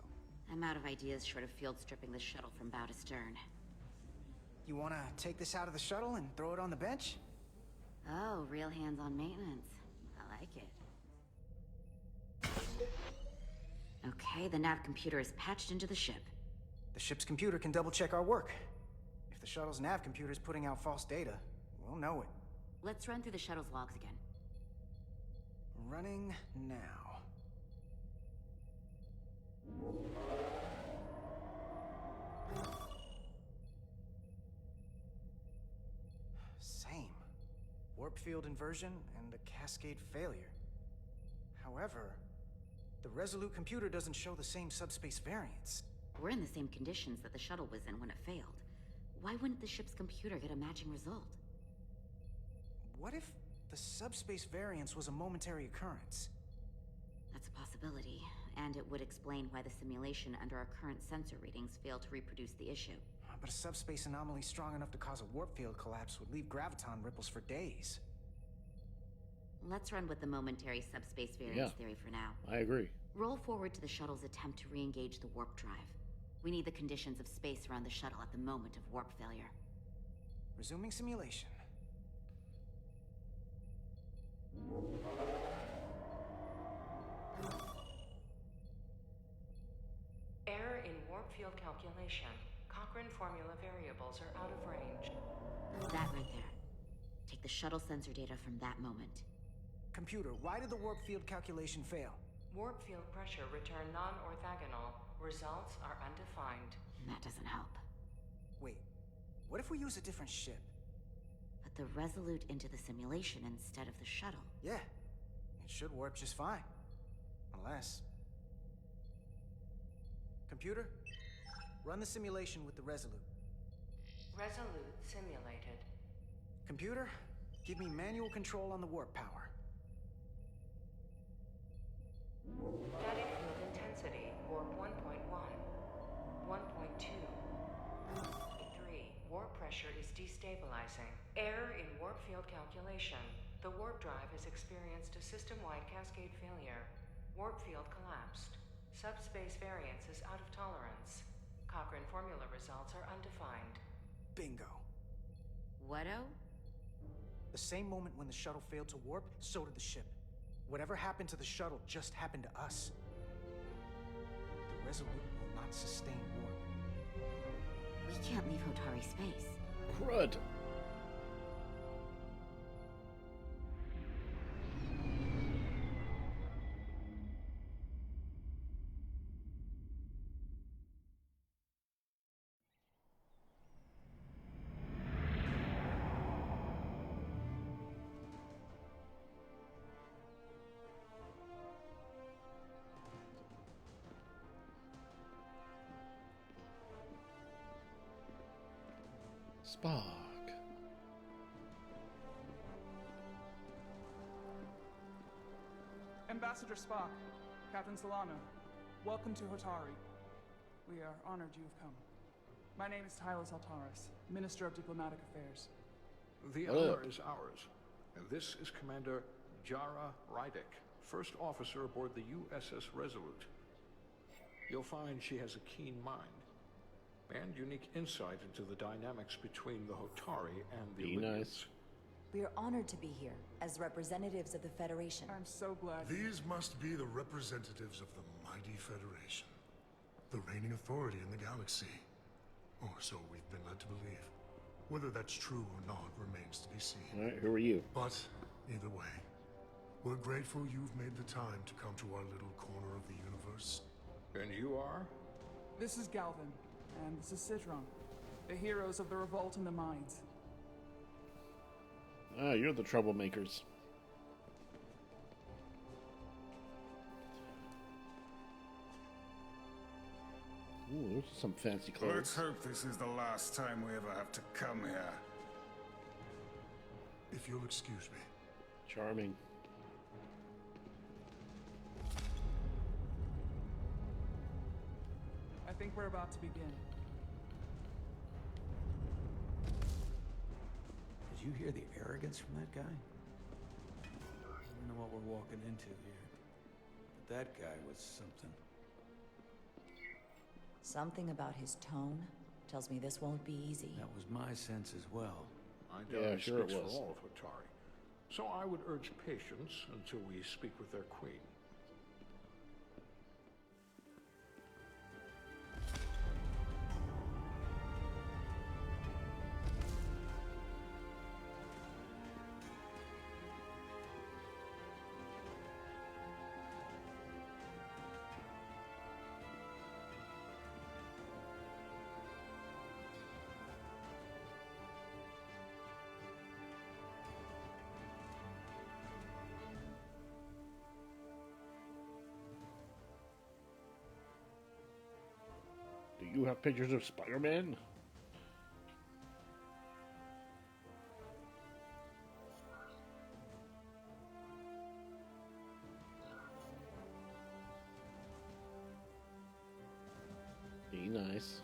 I'm out of ideas short of field stripping the shuttle from bow to stern. You wanna take this out of the shuttle and throw it on the bench? Oh, real hands-on maintenance. I like it. Okay, the nav computer is patched into the ship. The ship's computer can double-check our work. If the shuttle's nav computer is putting out false data, we'll know it. Let's run through the shuttle's logs again. Running now. Same. Warp field inversion and a cascade failure. However, the Resolute computer doesn't show the same subspace variance. We're in the same conditions that the shuttle was in when it failed. Why wouldn't the ship's computer get a matching result? What if the subspace variance was a momentary occurrence? That's a possibility, and it would explain why the simulation under our current sensor readings failed to reproduce the issue. But a subspace anomaly strong enough to cause a warp field collapse would leave graviton ripples for days. Let's run with the momentary subspace variance theory for now. I agree. Roll forward to the shuttle's attempt to re-engage the warp drive. We need the conditions of space around the shuttle at the moment of warp failure. Resuming simulation. Error in warp field calculation. Cochrane formula variables are out of range. That right there. Take the shuttle sensor data from that moment. Computer, why did the warp field calculation fail? Warp field pressure return non-orthogonal. Results are undefined. That doesn't help. Wait, what if we use a different ship? Put the Resolute into the simulation instead of the shuttle. Yeah, it should warp just fine. Unless... Computer, run the simulation with the Resolute. Resolute simulated. Computer, give me manual control on the warp power. Static field intensity, warp 1.1. 1.2. 3. Warp pressure is destabilizing. Error in warp field calculation. The warp drive has experienced a system-wide cascade failure. Warp field collapsed. Subspace variance is out of tolerance. Cochrane formula results are undefined. Bingo. What-o? The same moment when the shuttle failed to warp, so did the ship. Whatever happened to the shuttle just happened to us. The Resolute will not sustain warp. We can't leave Hotari space. Crud. Spock. Ambassador Spock, Captain Solano, welcome to Hotari. We are honored you have come. My name is Tylos Altaris, Minister of Diplomatic Affairs. The honor is ours. And this is Commander Jara Rydick, first officer aboard the USS Resolute. You'll find she has a keen mind and unique insight into the dynamics between the Hotari and the Illyrians. We are honored to be here as representatives of the Federation. I'm so glad. These must be the representatives of the mighty Federation, the reigning authority in the galaxy. Or so we've been led to believe. Whether that's true or not remains to be seen. All right, who are you? But either way, we're grateful you've made the time to come to our little corner of the universe. And you are? This is Galvin, and this is Citron. The heroes of the revolt in the mines. Ah, you're the troublemakers. Ooh, those are some fancy clothes. Let's hope this is the last time we ever have to come here. If you'll excuse me. Charming. I think we're about to begin. Did you hear the arrogance from that guy? I don't know what we're walking into here. But that guy was something. Something about his tone tells me this won't be easy. That was my sense as well. I doubt he sure it speaks was. for all of Hotari. So I would urge patience until we speak with their queen. Do you have pictures of Spider-Man? Be nice.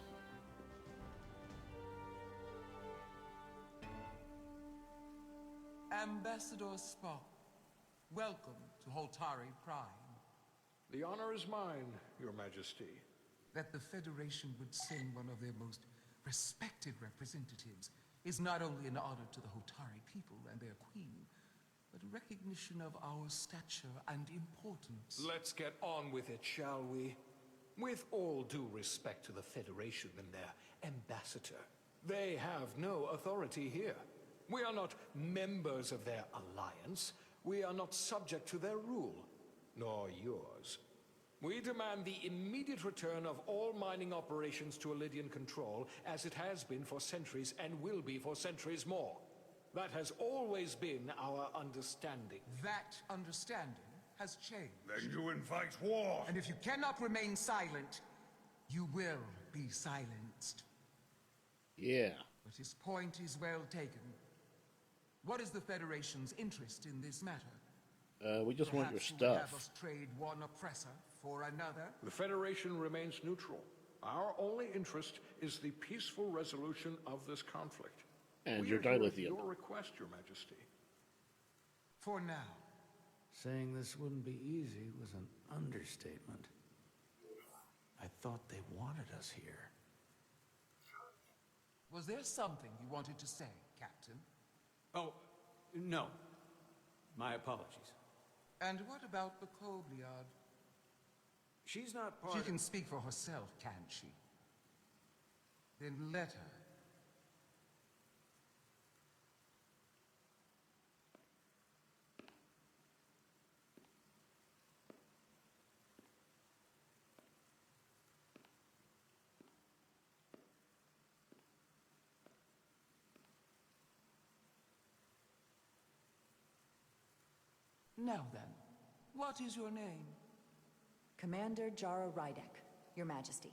Ambassador Spock, welcome to Holtari Prime. The honor is mine, Your Majesty. That the Federation would send one of their most respected representatives is not only an honor to the Hotari people and their queen, but a recognition of our stature and importance. Let's get on with it, shall we? With all due respect to the Federation and their ambassador, they have no authority here. We are not members of their alliance. We are not subject to their rule, nor yours. We demand the immediate return of all mining operations to Elydian control, as it has been for centuries and will be for centuries more. That has always been our understanding. That understanding has changed. Then you invite war! And if you cannot remain silent, you will be silenced. Yeah. But his point is well taken. What is the Federation's interest in this matter? We just want your Perhaps you would have stuff. us trade one oppressor for another? The Federation remains neutral. Our only interest is the peaceful resolution of this conflict. And We your are here at dilithium. your request, Your Majesty. For now. Saying this wouldn't be easy was an understatement. I thought they wanted us here. Was there something you wanted to say, Captain? Oh, no. My apologies. And what about the Kobliad? She's not part She of... can speak for herself, can't she? Then let her. Now then, what is your name? Commander Jara Rydek, Your Majesty.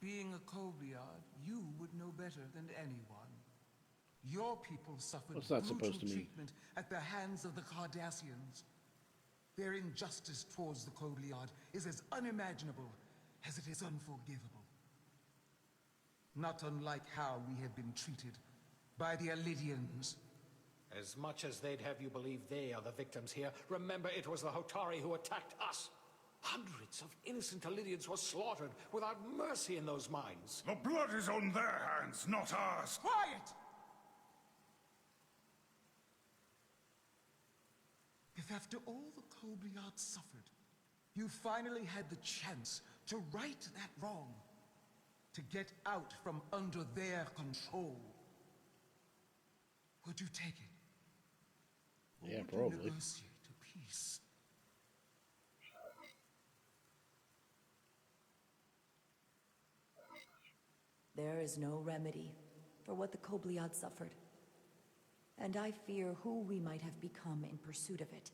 Being a Kobliad, you would know better than anyone. Your people suffered What's that brutal supposed to mean? treatment at the hands of the Cardassians. Their injustice towards the Kobliad is as unimaginable as it is unforgivable. Not unlike how we have been treated by the Elydians. As much as they'd have you believe they are the victims here, remember it was the Hotari who attacked us. Hundreds of innocent Elydians were slaughtered without mercy in those mines. The blood is on their hands, not ours! Quiet! If after all the Kobliad suffered, you finally had the chance to right that wrong, to get out from under their control, would you take it? Or Yeah, would you probably. negotiate a peace? There is no remedy for what the Kobliad suffered. And I fear who we might have become in pursuit of it.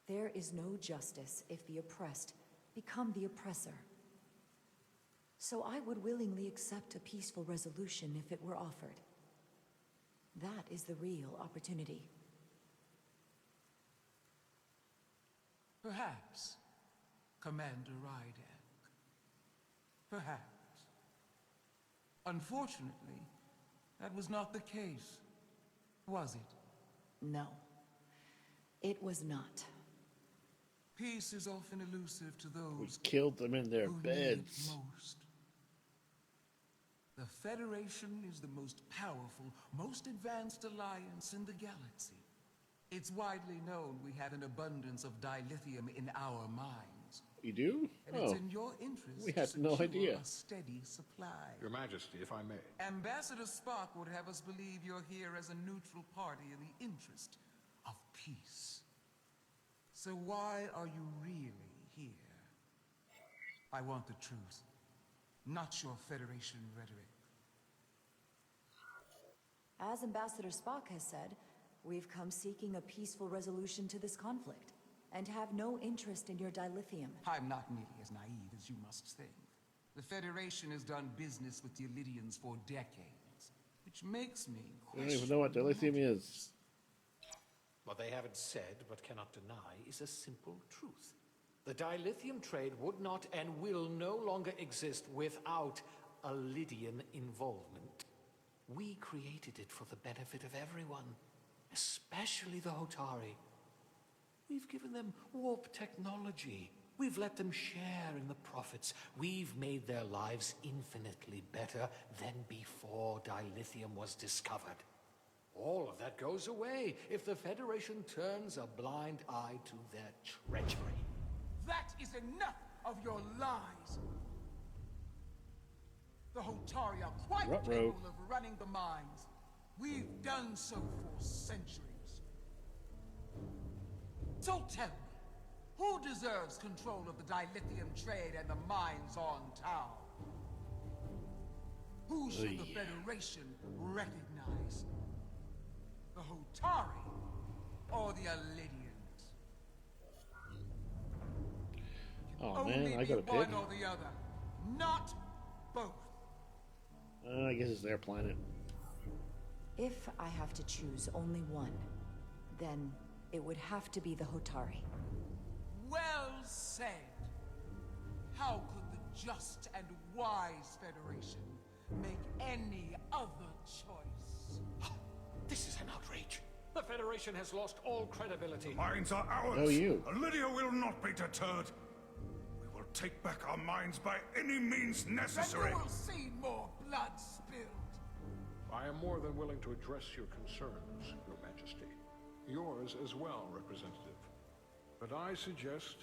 There is no justice if the oppressed become the oppressor. So I would willingly accept a peaceful resolution if it were offered. That is the real opportunity. Perhaps, Commander Rydak. Perhaps. Unfortunately, that was not the case, was it? No, it was not. Peace is often elusive to those We killed them in their who need beds. it most. The Federation is the most powerful, most advanced alliance in the galaxy. It's widely known we have an abundance of dilithium in our mines. You do? And Oh, it's in your interest we to had no secure idea. a steady supply. Your Majesty, if I may. Ambassador Spock would have us believe you're here as a neutral party in the interest of peace. So why are you really here? I want the truth, not your Federation rhetoric. As Ambassador Spock has said, we've come seeking a peaceful resolution to this conflict, and have no interest in your dilithium. I'm not nearly as naive as you must think. The Federation has done business with the Illyrians for decades, which makes me I don't even know what dilithium is. What they haven't said, but cannot deny, is a simple truth. The dilithium trade would not and will no longer exist without a Lydian involvement. We created it for the benefit of everyone, especially the Hotari. We've given them warp technology. We've let them share in the profits. We've made their lives infinitely better than before dilithium was discovered. All of that goes away if the Federation turns a blind eye to their treachery. That is enough of your lies! The Hotari are quite capable of running the mines. We've done so for centuries. So tell me, who deserves control of the dilithium trade and the mines on Tau? Who should the Federation recognize? The Hotari or the Illyrians? Oh man, I got a one pick. or the other, not both. I guess it's their planet. If I have to choose only one, then it would have to be the Hotari. Well said. How could the just and wise Federation make any other choice? This is an outrage. The Federation has lost all credibility. The mines are ours. No, you. Lydia will not be deterred. We will take back our mines by any means necessary. And you will see more blood spilled. I am more than willing to address your concerns, Your Majesty. Yours as well, Representative. But I suggest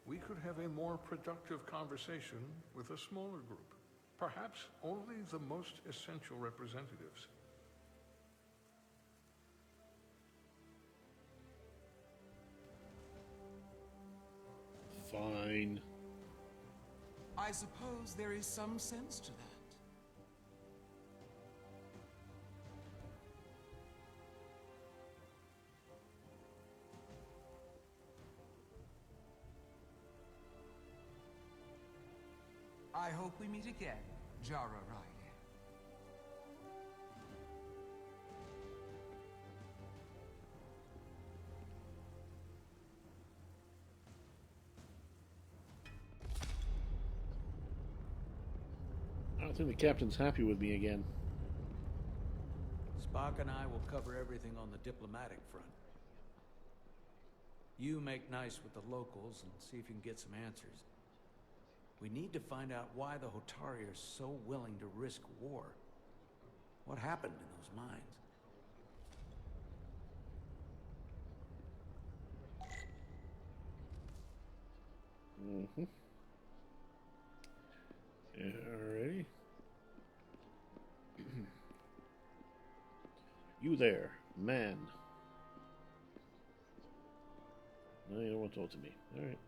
we could have a more productive conversation with a smaller group. Perhaps only the most essential representatives. Fine. I suppose there is some sense to that. I hope we meet again, Jara Ryder. I don't think the captain's happy with me again. Spock and I will cover everything on the diplomatic front. You make nice with the locals and see if you can get some answers. We need to find out why the Hotari are so willing to risk war. What happened in those mines? Mm-hmm. Alrighty. You there, man. No, you don't want to talk to me. Alright.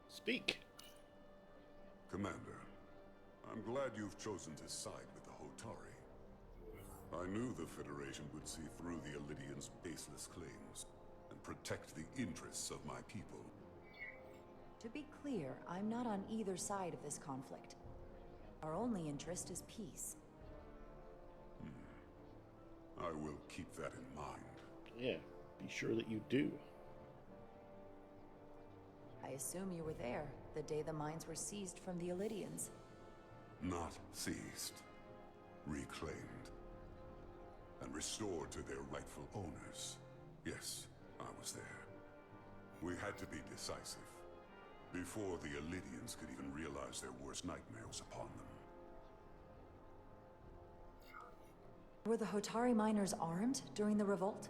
Speak. Commander, I'm glad you've chosen to side with the Hotari. I knew the Federation would see through the Elydians' baseless claims and protect the interests of my people. To be clear, I'm not on either side of this conflict. Our only interest is peace. I will keep that in mind. Yeah, be sure that you do. I assume you were there the day the mines were seized from the Elydians. Not seized, reclaimed, and restored to their rightful owners. Yes, I was there. We had to be decisive, before the Elydians could even realize their worst nightmare was upon them. Were the Hotari miners armed during the revolt?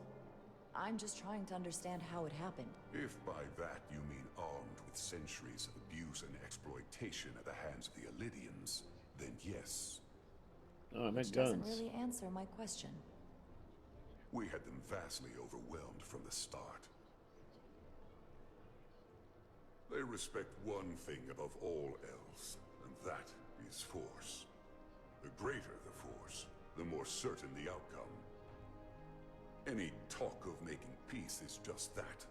I'm just trying to understand how it happened. If by that you mean armed with centuries of abuse and exploitation at the hands of the Elydians, then yes. Oh, I meant Which guns. doesn't really answer my question. We had them vastly overwhelmed from the start. They respect one thing above all else, and that is force. The greater the force, the more certain the outcome. Any talk of making peace is just that,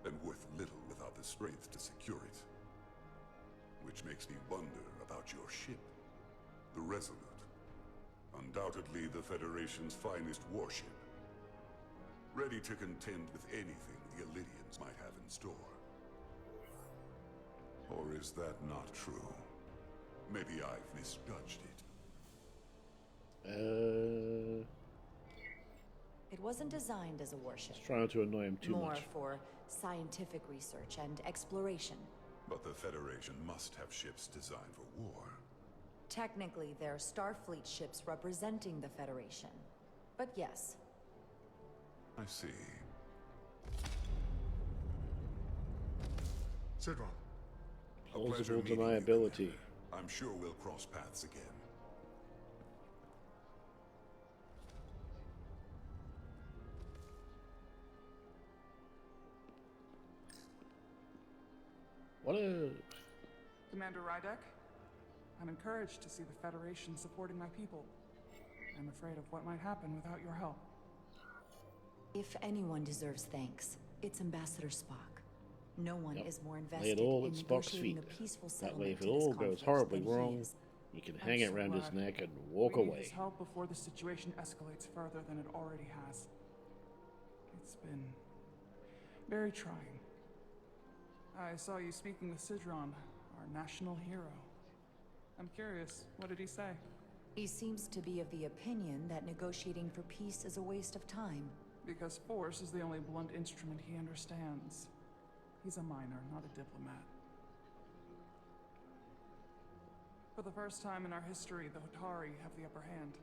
and worth little without the strength to secure it. Which makes me wonder about your ship, the Resolute. Undoubtedly the Federation's finest warship. Ready to contend with anything the Elydians might have in store. Or is that not true? Maybe I've misjudged it. It wasn't designed as a warship. Just trying to annoy him too More much. for scientific research and exploration. But the Federation must have ships designed for war. Technically, they're Starfleet ships representing the Federation. But yes. I see. Sidron. Plausible deniability. I'm sure we'll cross paths again. What a... Commander Rydek, I'm encouraged to see the Federation supporting my people. I'm afraid of what might happen without your help. If anyone deserves thanks, it's Ambassador Spock. No one is more Lay invested it all in at Spock's negotiating feet. a peaceful That way, settlement if it to this all goes conflict horribly than he wrong, is. you can I'm hang it so around his glad. neck and walk We need away. his help before the situation escalates further than it already has. It's been very trying. I saw you speaking with Sidron, our national hero. I'm curious, what did he say? He seems to be of the opinion that negotiating for peace is a waste of time. Because force is the only blunt instrument he understands. He's a miner, not a diplomat. For the first time in our history, the Hotari have the upper hand.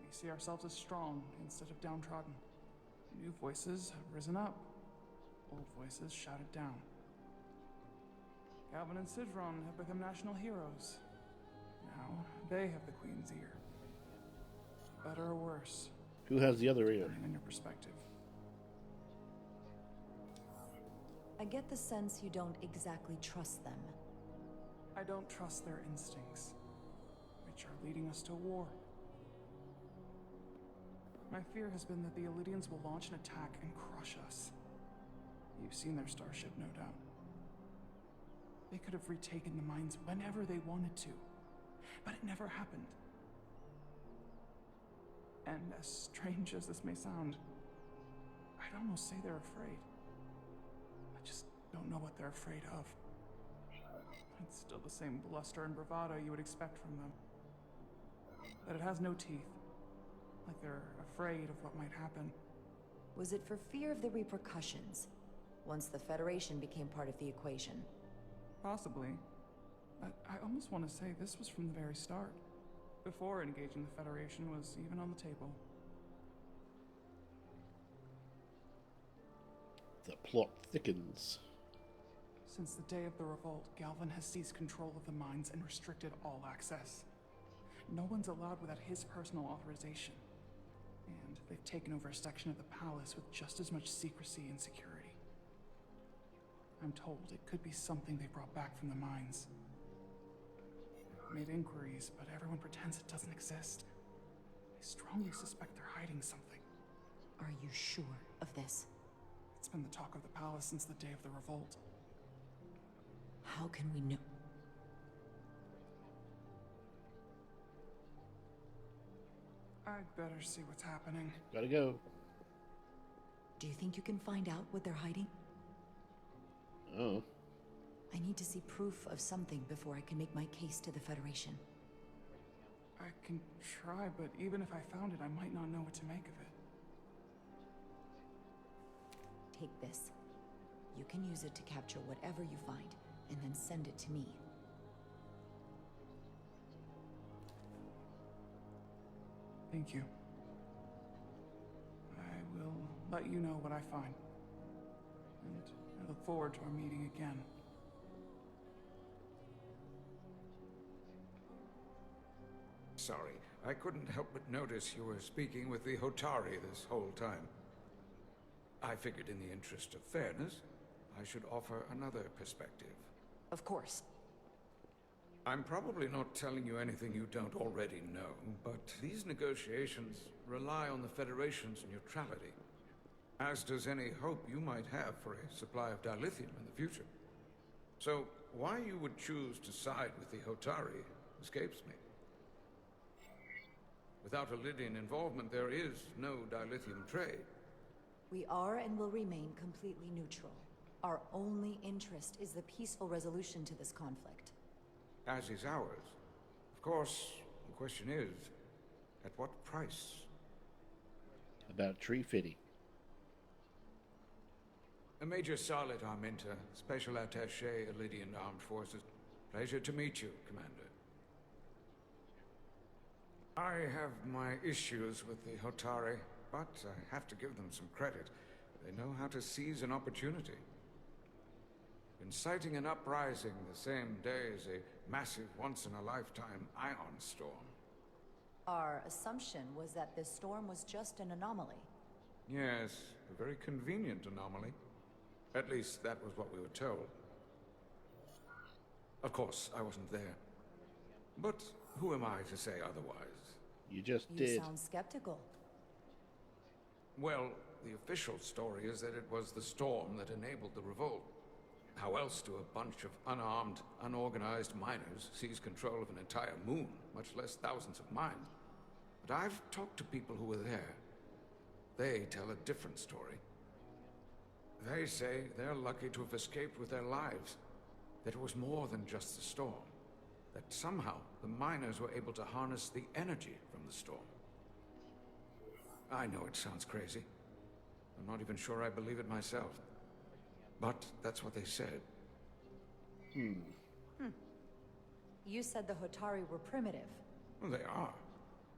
We see ourselves as strong instead of downtrodden. New voices have risen up. Old voices shouted down. Calvin and Sidron have become national heroes. Now, they have the Queen's ear. Better or worse? Who has the other ear? Depending on your perspective. I get the sense you don't exactly trust them. I don't trust their instincts, which are leading us to war. My fear has been that the Elydians will launch an attack and crush us. You've seen their starship, no doubt. They could have retaken the mines whenever they wanted to, but it never happened. And as strange as this may sound, I'd almost say they're afraid. I just don't know what they're afraid of. It's still the same bluster and bravado you would expect from them. But it has no teeth. Like they're afraid of what might happen. Was it for fear of the repercussions, once the Federation became part of the equation? Possibly. But I almost want to say this was from the very start. Before engaging the Federation was even on the table. The plot thickens. Since the day of the revolt, Galvin has seized control of the mines and restricted all access. No one's allowed without his personal authorization. And they've taken over a section of the palace with just as much secrecy and security. I'm told it could be something they brought back from the mines. made inquiries, but everyone pretends it doesn't exist. I strongly suspect they're hiding something. Are you sure of this? It's been the talk of the palace since the day of the revolt. How can we know? I'd better see what's happening. Gotta go. Do you think you can find out what they're hiding? Oh. I need to see proof of something before I can make my case to the Federation. I can try, but even if I found it, I might not know what to make of it. Take this. You can use it to capture whatever you find, and then send it to me. Thank you. I will let you know what I find. And I look forward to our meeting again. Sorry, I couldn't help but notice you were speaking with the Hotari this whole time. I figured in the interest of fairness, I should offer another perspective. Of course. I'm probably not telling you anything you don't already know, but these negotiations rely on the Federation's neutrality, as does any hope you might have for a supply of dilithium in the future. So, why you would choose to side with the Hotari escapes me. Without Illidian involvement, there is no dilithium trade. We are and will remain completely neutral. Our only interest is the peaceful resolution to this conflict. As is ours. Of course, the question is, at what price? About tree fitting. Major Salit Arminta, Special Attaché, Illidian Armed Forces. Pleasure to meet you, Commander. I have my issues with the Hotari, but I have to give them some credit. They know how to seize an opportunity. Inciting an uprising the same day as a massive, once-in-a-lifetime ion storm. Our assumption was that this storm was just an anomaly. Yes, a very convenient anomaly. At least that was what we were told. Of course, I wasn't there. But who am I to say otherwise? You just You did. sound skeptical. Well, the official story is that it was the storm that enabled the revolt. How else do a bunch of unarmed, unorganized miners seize control of an entire moon, much less thousands of mines? But I've talked to people who were there. They tell a different story. They say they're lucky to have escaped with their lives. That it was more than just the storm. That somehow the miners were able to harness the energy from the storm. I know it sounds crazy. I'm not even sure I believe it myself. But that's what they said. You said the Hotari were primitive. Well, they are.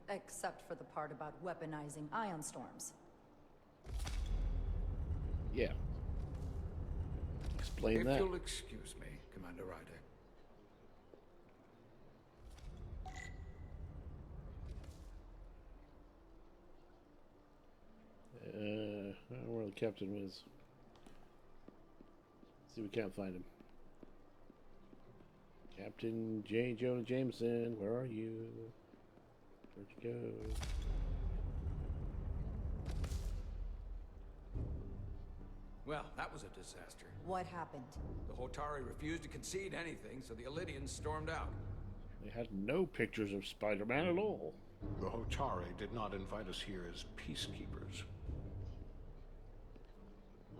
Except for the part about weaponizing ion storms. Yeah. Explain If that. you'll excuse me, Commander Ryder. I don't know where the captain was. See if we can't find him. Captain J. Jonah Jameson, where are you? Where'd you go? Well, that was a disaster. What happened? The Hotari refused to concede anything, so the Illidians stormed out. They had no pictures of Spider-Man at all. The Hotari did not invite us here as peacekeepers.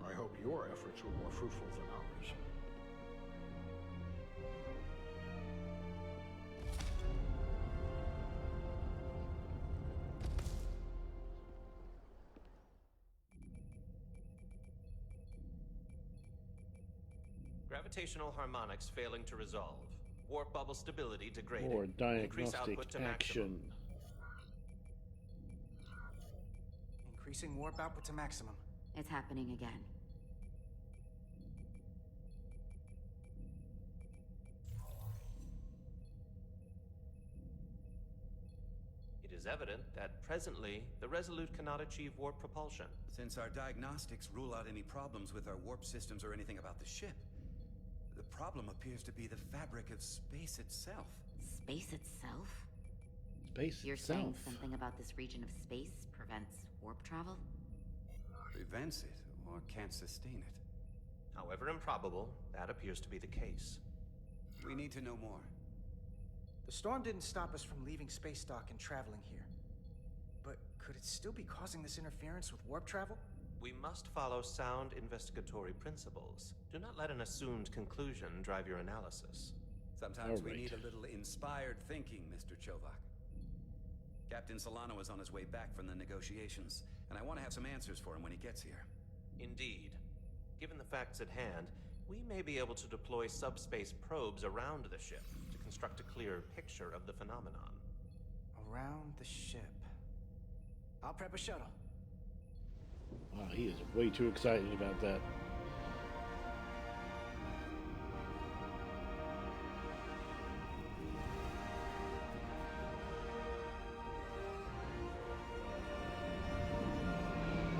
I hope your efforts were more fruitful than ours. Gravitational harmonics failing to resolve. Warp bubble stability degraded. More Increase diagnostic output to action. maximum. Increasing warp output to maximum. It's happening again. It is evident that presently the Resolute cannot achieve warp propulsion. Since our diagnostics rule out any problems with our warp systems or anything about the ship, the problem appears to be the fabric of space itself. Space itself? Space You're itself. saying something about this region of space prevents warp travel? Prevents it, or can't sustain it. However improbable, that appears to be the case. We need to know more. The storm didn't stop us from leaving space dock and traveling here. But could it still be causing this interference with warp travel? We must follow sound investigatory principles. Do not let an assumed conclusion drive your analysis. Sometimes we need a little inspired thinking, Mr. Chovak. Captain Solano is on his way back from the negotiations, and I want to have some answers for him when he gets here. Indeed. Given the facts at hand, we may be able to deploy subspace probes around the ship to construct a clearer picture of the phenomenon. Around the ship. I'll prep a shuttle. Wow, he is way too excited about that.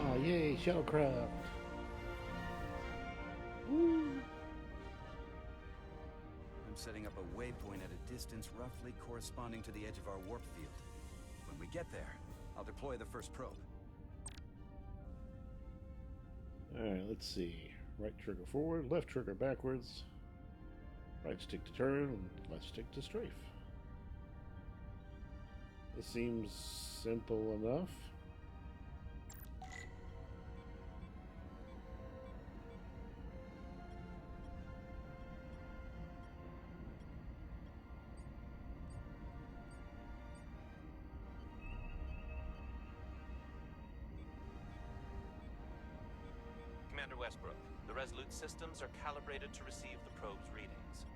Oh, yay, shuttlecraft. Woo! I'm setting up a waypoint at a distance roughly corresponding to the edge of our warp field. When we get there, I'll deploy the first probe. Alright, let's see. Right trigger forward, left trigger backwards. Right stick to turn, and left stick to strafe. This seems simple enough. Commander Westbrook, the Resolute systems are calibrated to receive the probe's readings.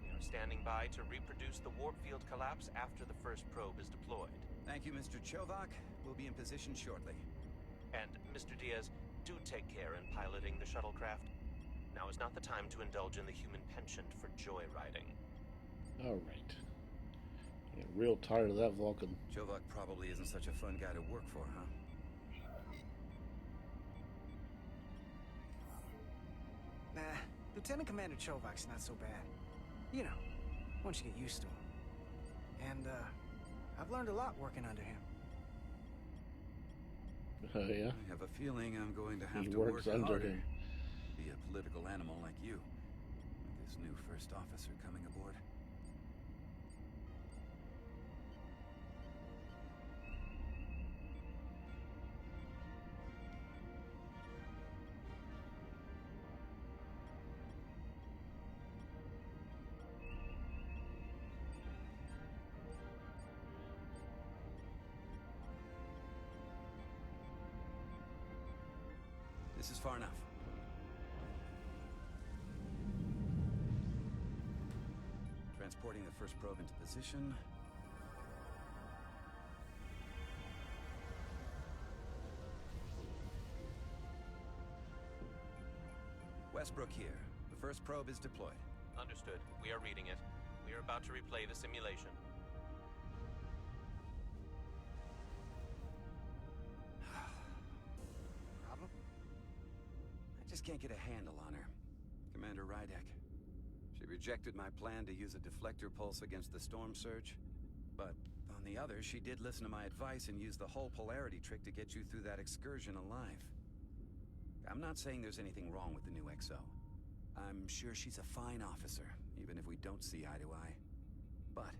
We are standing by to reproduce the warp field collapse after the first probe is deployed. Thank you, Mr. Chovak. We'll be in position shortly. And, Mr. Diaz, do take care in piloting the shuttlecraft. Now is not the time to indulge in the human penchant for joyriding. Alright. Yeah, real tired of that Vulcan. Chovak probably isn't such a fun guy to work for, huh? Nah, Lieutenant Commander Chovak's not so bad. You know, once you get used to him. And, I've learned a lot working under him. Yeah? I have a feeling I'm going to have He to works work under harder. him. Be a political animal like you. With this new first officer coming aboard. This is far enough. Transporting the first probe into position. Westbrook here. The first probe is deployed. Understood. We are reading it. We are about to replay the simulation. Problem? I just can't get a handle on her. Commander Rydek. She rejected my plan to use a deflector pulse against the storm surge. But on the other, she did listen to my advice and use the whole polarity trick to get you through that excursion alive. I'm not saying there's anything wrong with the new XO. I'm sure she's a fine officer, even if we don't see eye to eye. But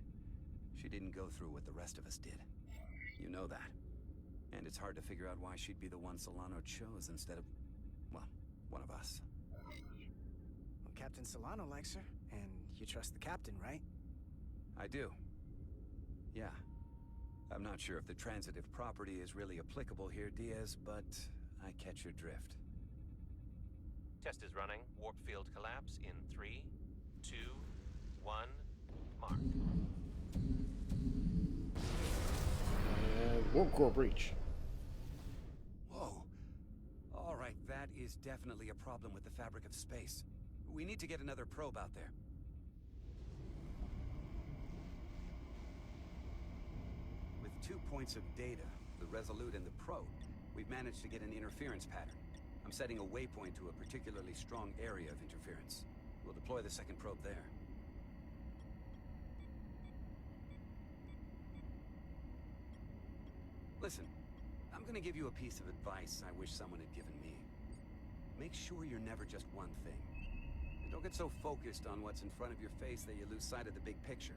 she didn't go through what the rest of us did. You know that. And it's hard to figure out why she'd be the one Solano chose instead of, well, one of us. Well, Captain Solano likes her, and you trust the captain, right? I do. Yeah. I'm not sure if the transitive property is really applicable here, Diaz, but I catch your drift. Test is running. Warp field collapse in 3, 2, 1, mark. And warp core breach. Whoa. All right, that is definitely a problem with the fabric of space. We need to get another probe out there. With 2 points of data, the Resolute and the probe, we've managed to get an interference pattern. I'm setting a waypoint to a particularly strong area of interference. We'll deploy the second probe there. Listen, I'm gonna give you a piece of advice I wish someone had given me. Make sure you're never just one thing. And don't get so focused on what's in front of your face that you lose sight of the big picture.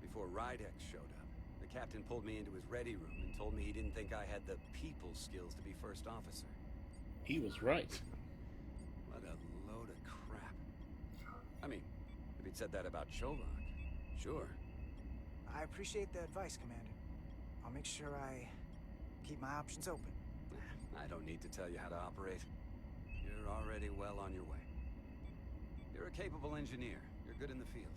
Before Rydex showed up, the captain pulled me into his ready room and told me he didn't think I had the people skills to be first officer. He was right. What a load of crap. I mean, if he'd said that about Chovak, sure. I appreciate the advice, Commander. I'll make sure I keep my options open. I don't need to tell you how to operate. You're already well on your way. You're a capable engineer. You're good in the field.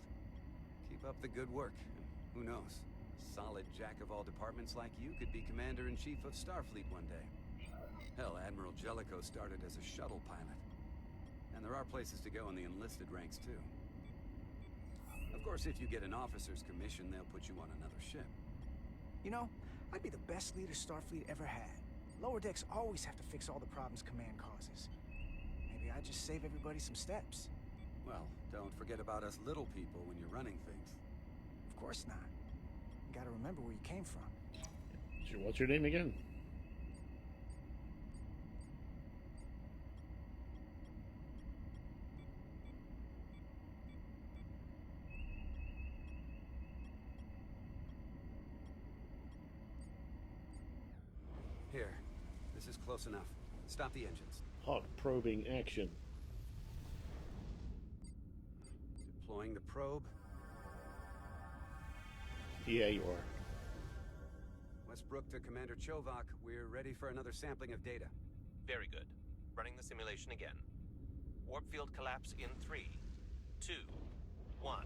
Keep up the good work. And who knows? A solid jack of all departments like you could be Commander-in-Chief of Starfleet one day. Hell, Admiral Jellicoe started as a shuttle pilot. And there are places to go in the enlisted ranks, too. Of course, if you get an officer's commission, they'll put you on another ship. You know, I'd be the best leader Starfleet ever had. Lower decks always have to fix all the problems Command causes. Maybe I just save everybody some steps. Well, don't forget about us little people when you're running things. Of course not. You gotta remember where you came from. Sure, what's your name again? Here, this is close enough. Stop the engines. Hot probing action. Deploying the probe. Yeah, you are. Westbrook to Commander Chovak. We're ready for another sampling of data. Very good. Running the simulation again. Warp field collapse in 3, 2, 1.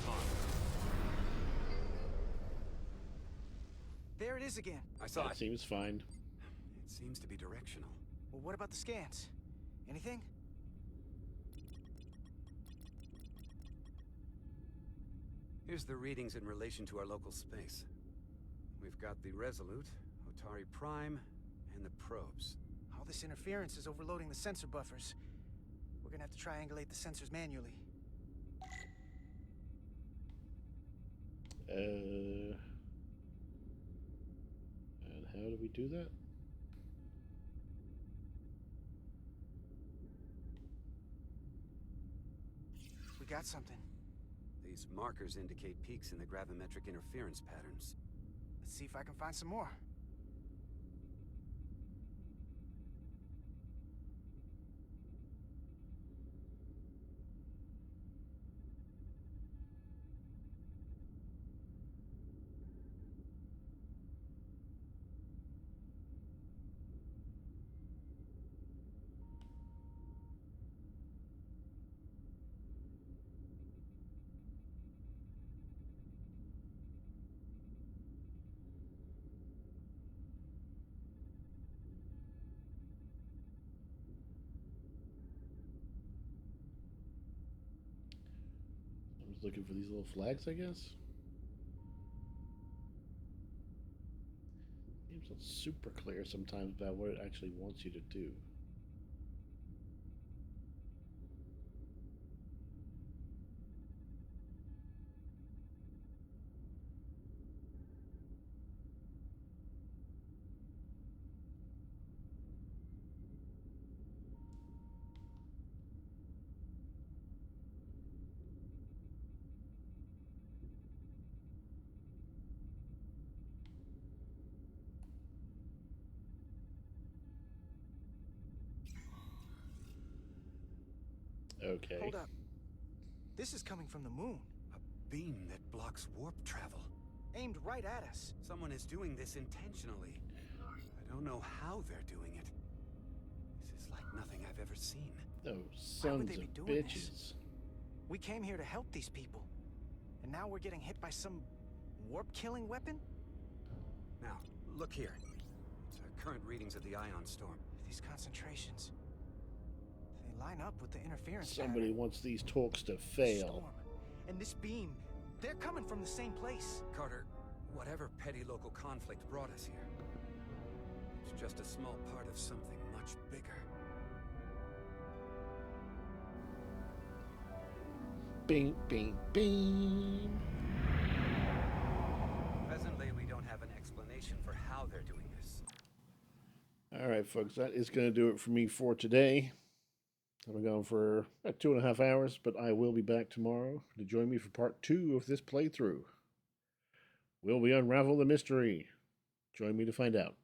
On. There it is again. I saw That it. seems fine. It seems to be directional. Well, what about the scans? Anything? Here's the readings in relation to our local space. We've got the Resolute, Otari Prime, and the probes. All this interference is overloading the sensor buffers. We're gonna have to triangulate the sensors manually. And how do we do that? We got something. These markers indicate peaks in the gravimetric interference patterns. Let's see if I can find some more. I was looking for these little flags, I guess. Game's not super clear sometimes about what it actually wants you to do. Okay. Hold up. This is coming from the moon. A beam that blocks warp travel. Aimed right at us. Someone is doing this intentionally. I don't know how they're doing it. This is like nothing I've ever seen. Those Why would sons they of be doing bitches. this? We came here to help these people. And now we're getting hit by some warp-killing weapon? Now, look here. It's our current readings of the ion storm. These concentrations. They line up with the interference Somebody pattern. wants these talks to fail. Storm. And this beam, they're coming from the same place. Carter, whatever petty local conflict brought us here, it's just a small part of something much bigger. Bing, bing, bing. Presently, we Alright, folks, that is going to do it for me for today. I've been gone for about 2.5 hours, but I will be back tomorrow to join me for part 2 of this playthrough. Will we unravel the mystery? Join me to find out.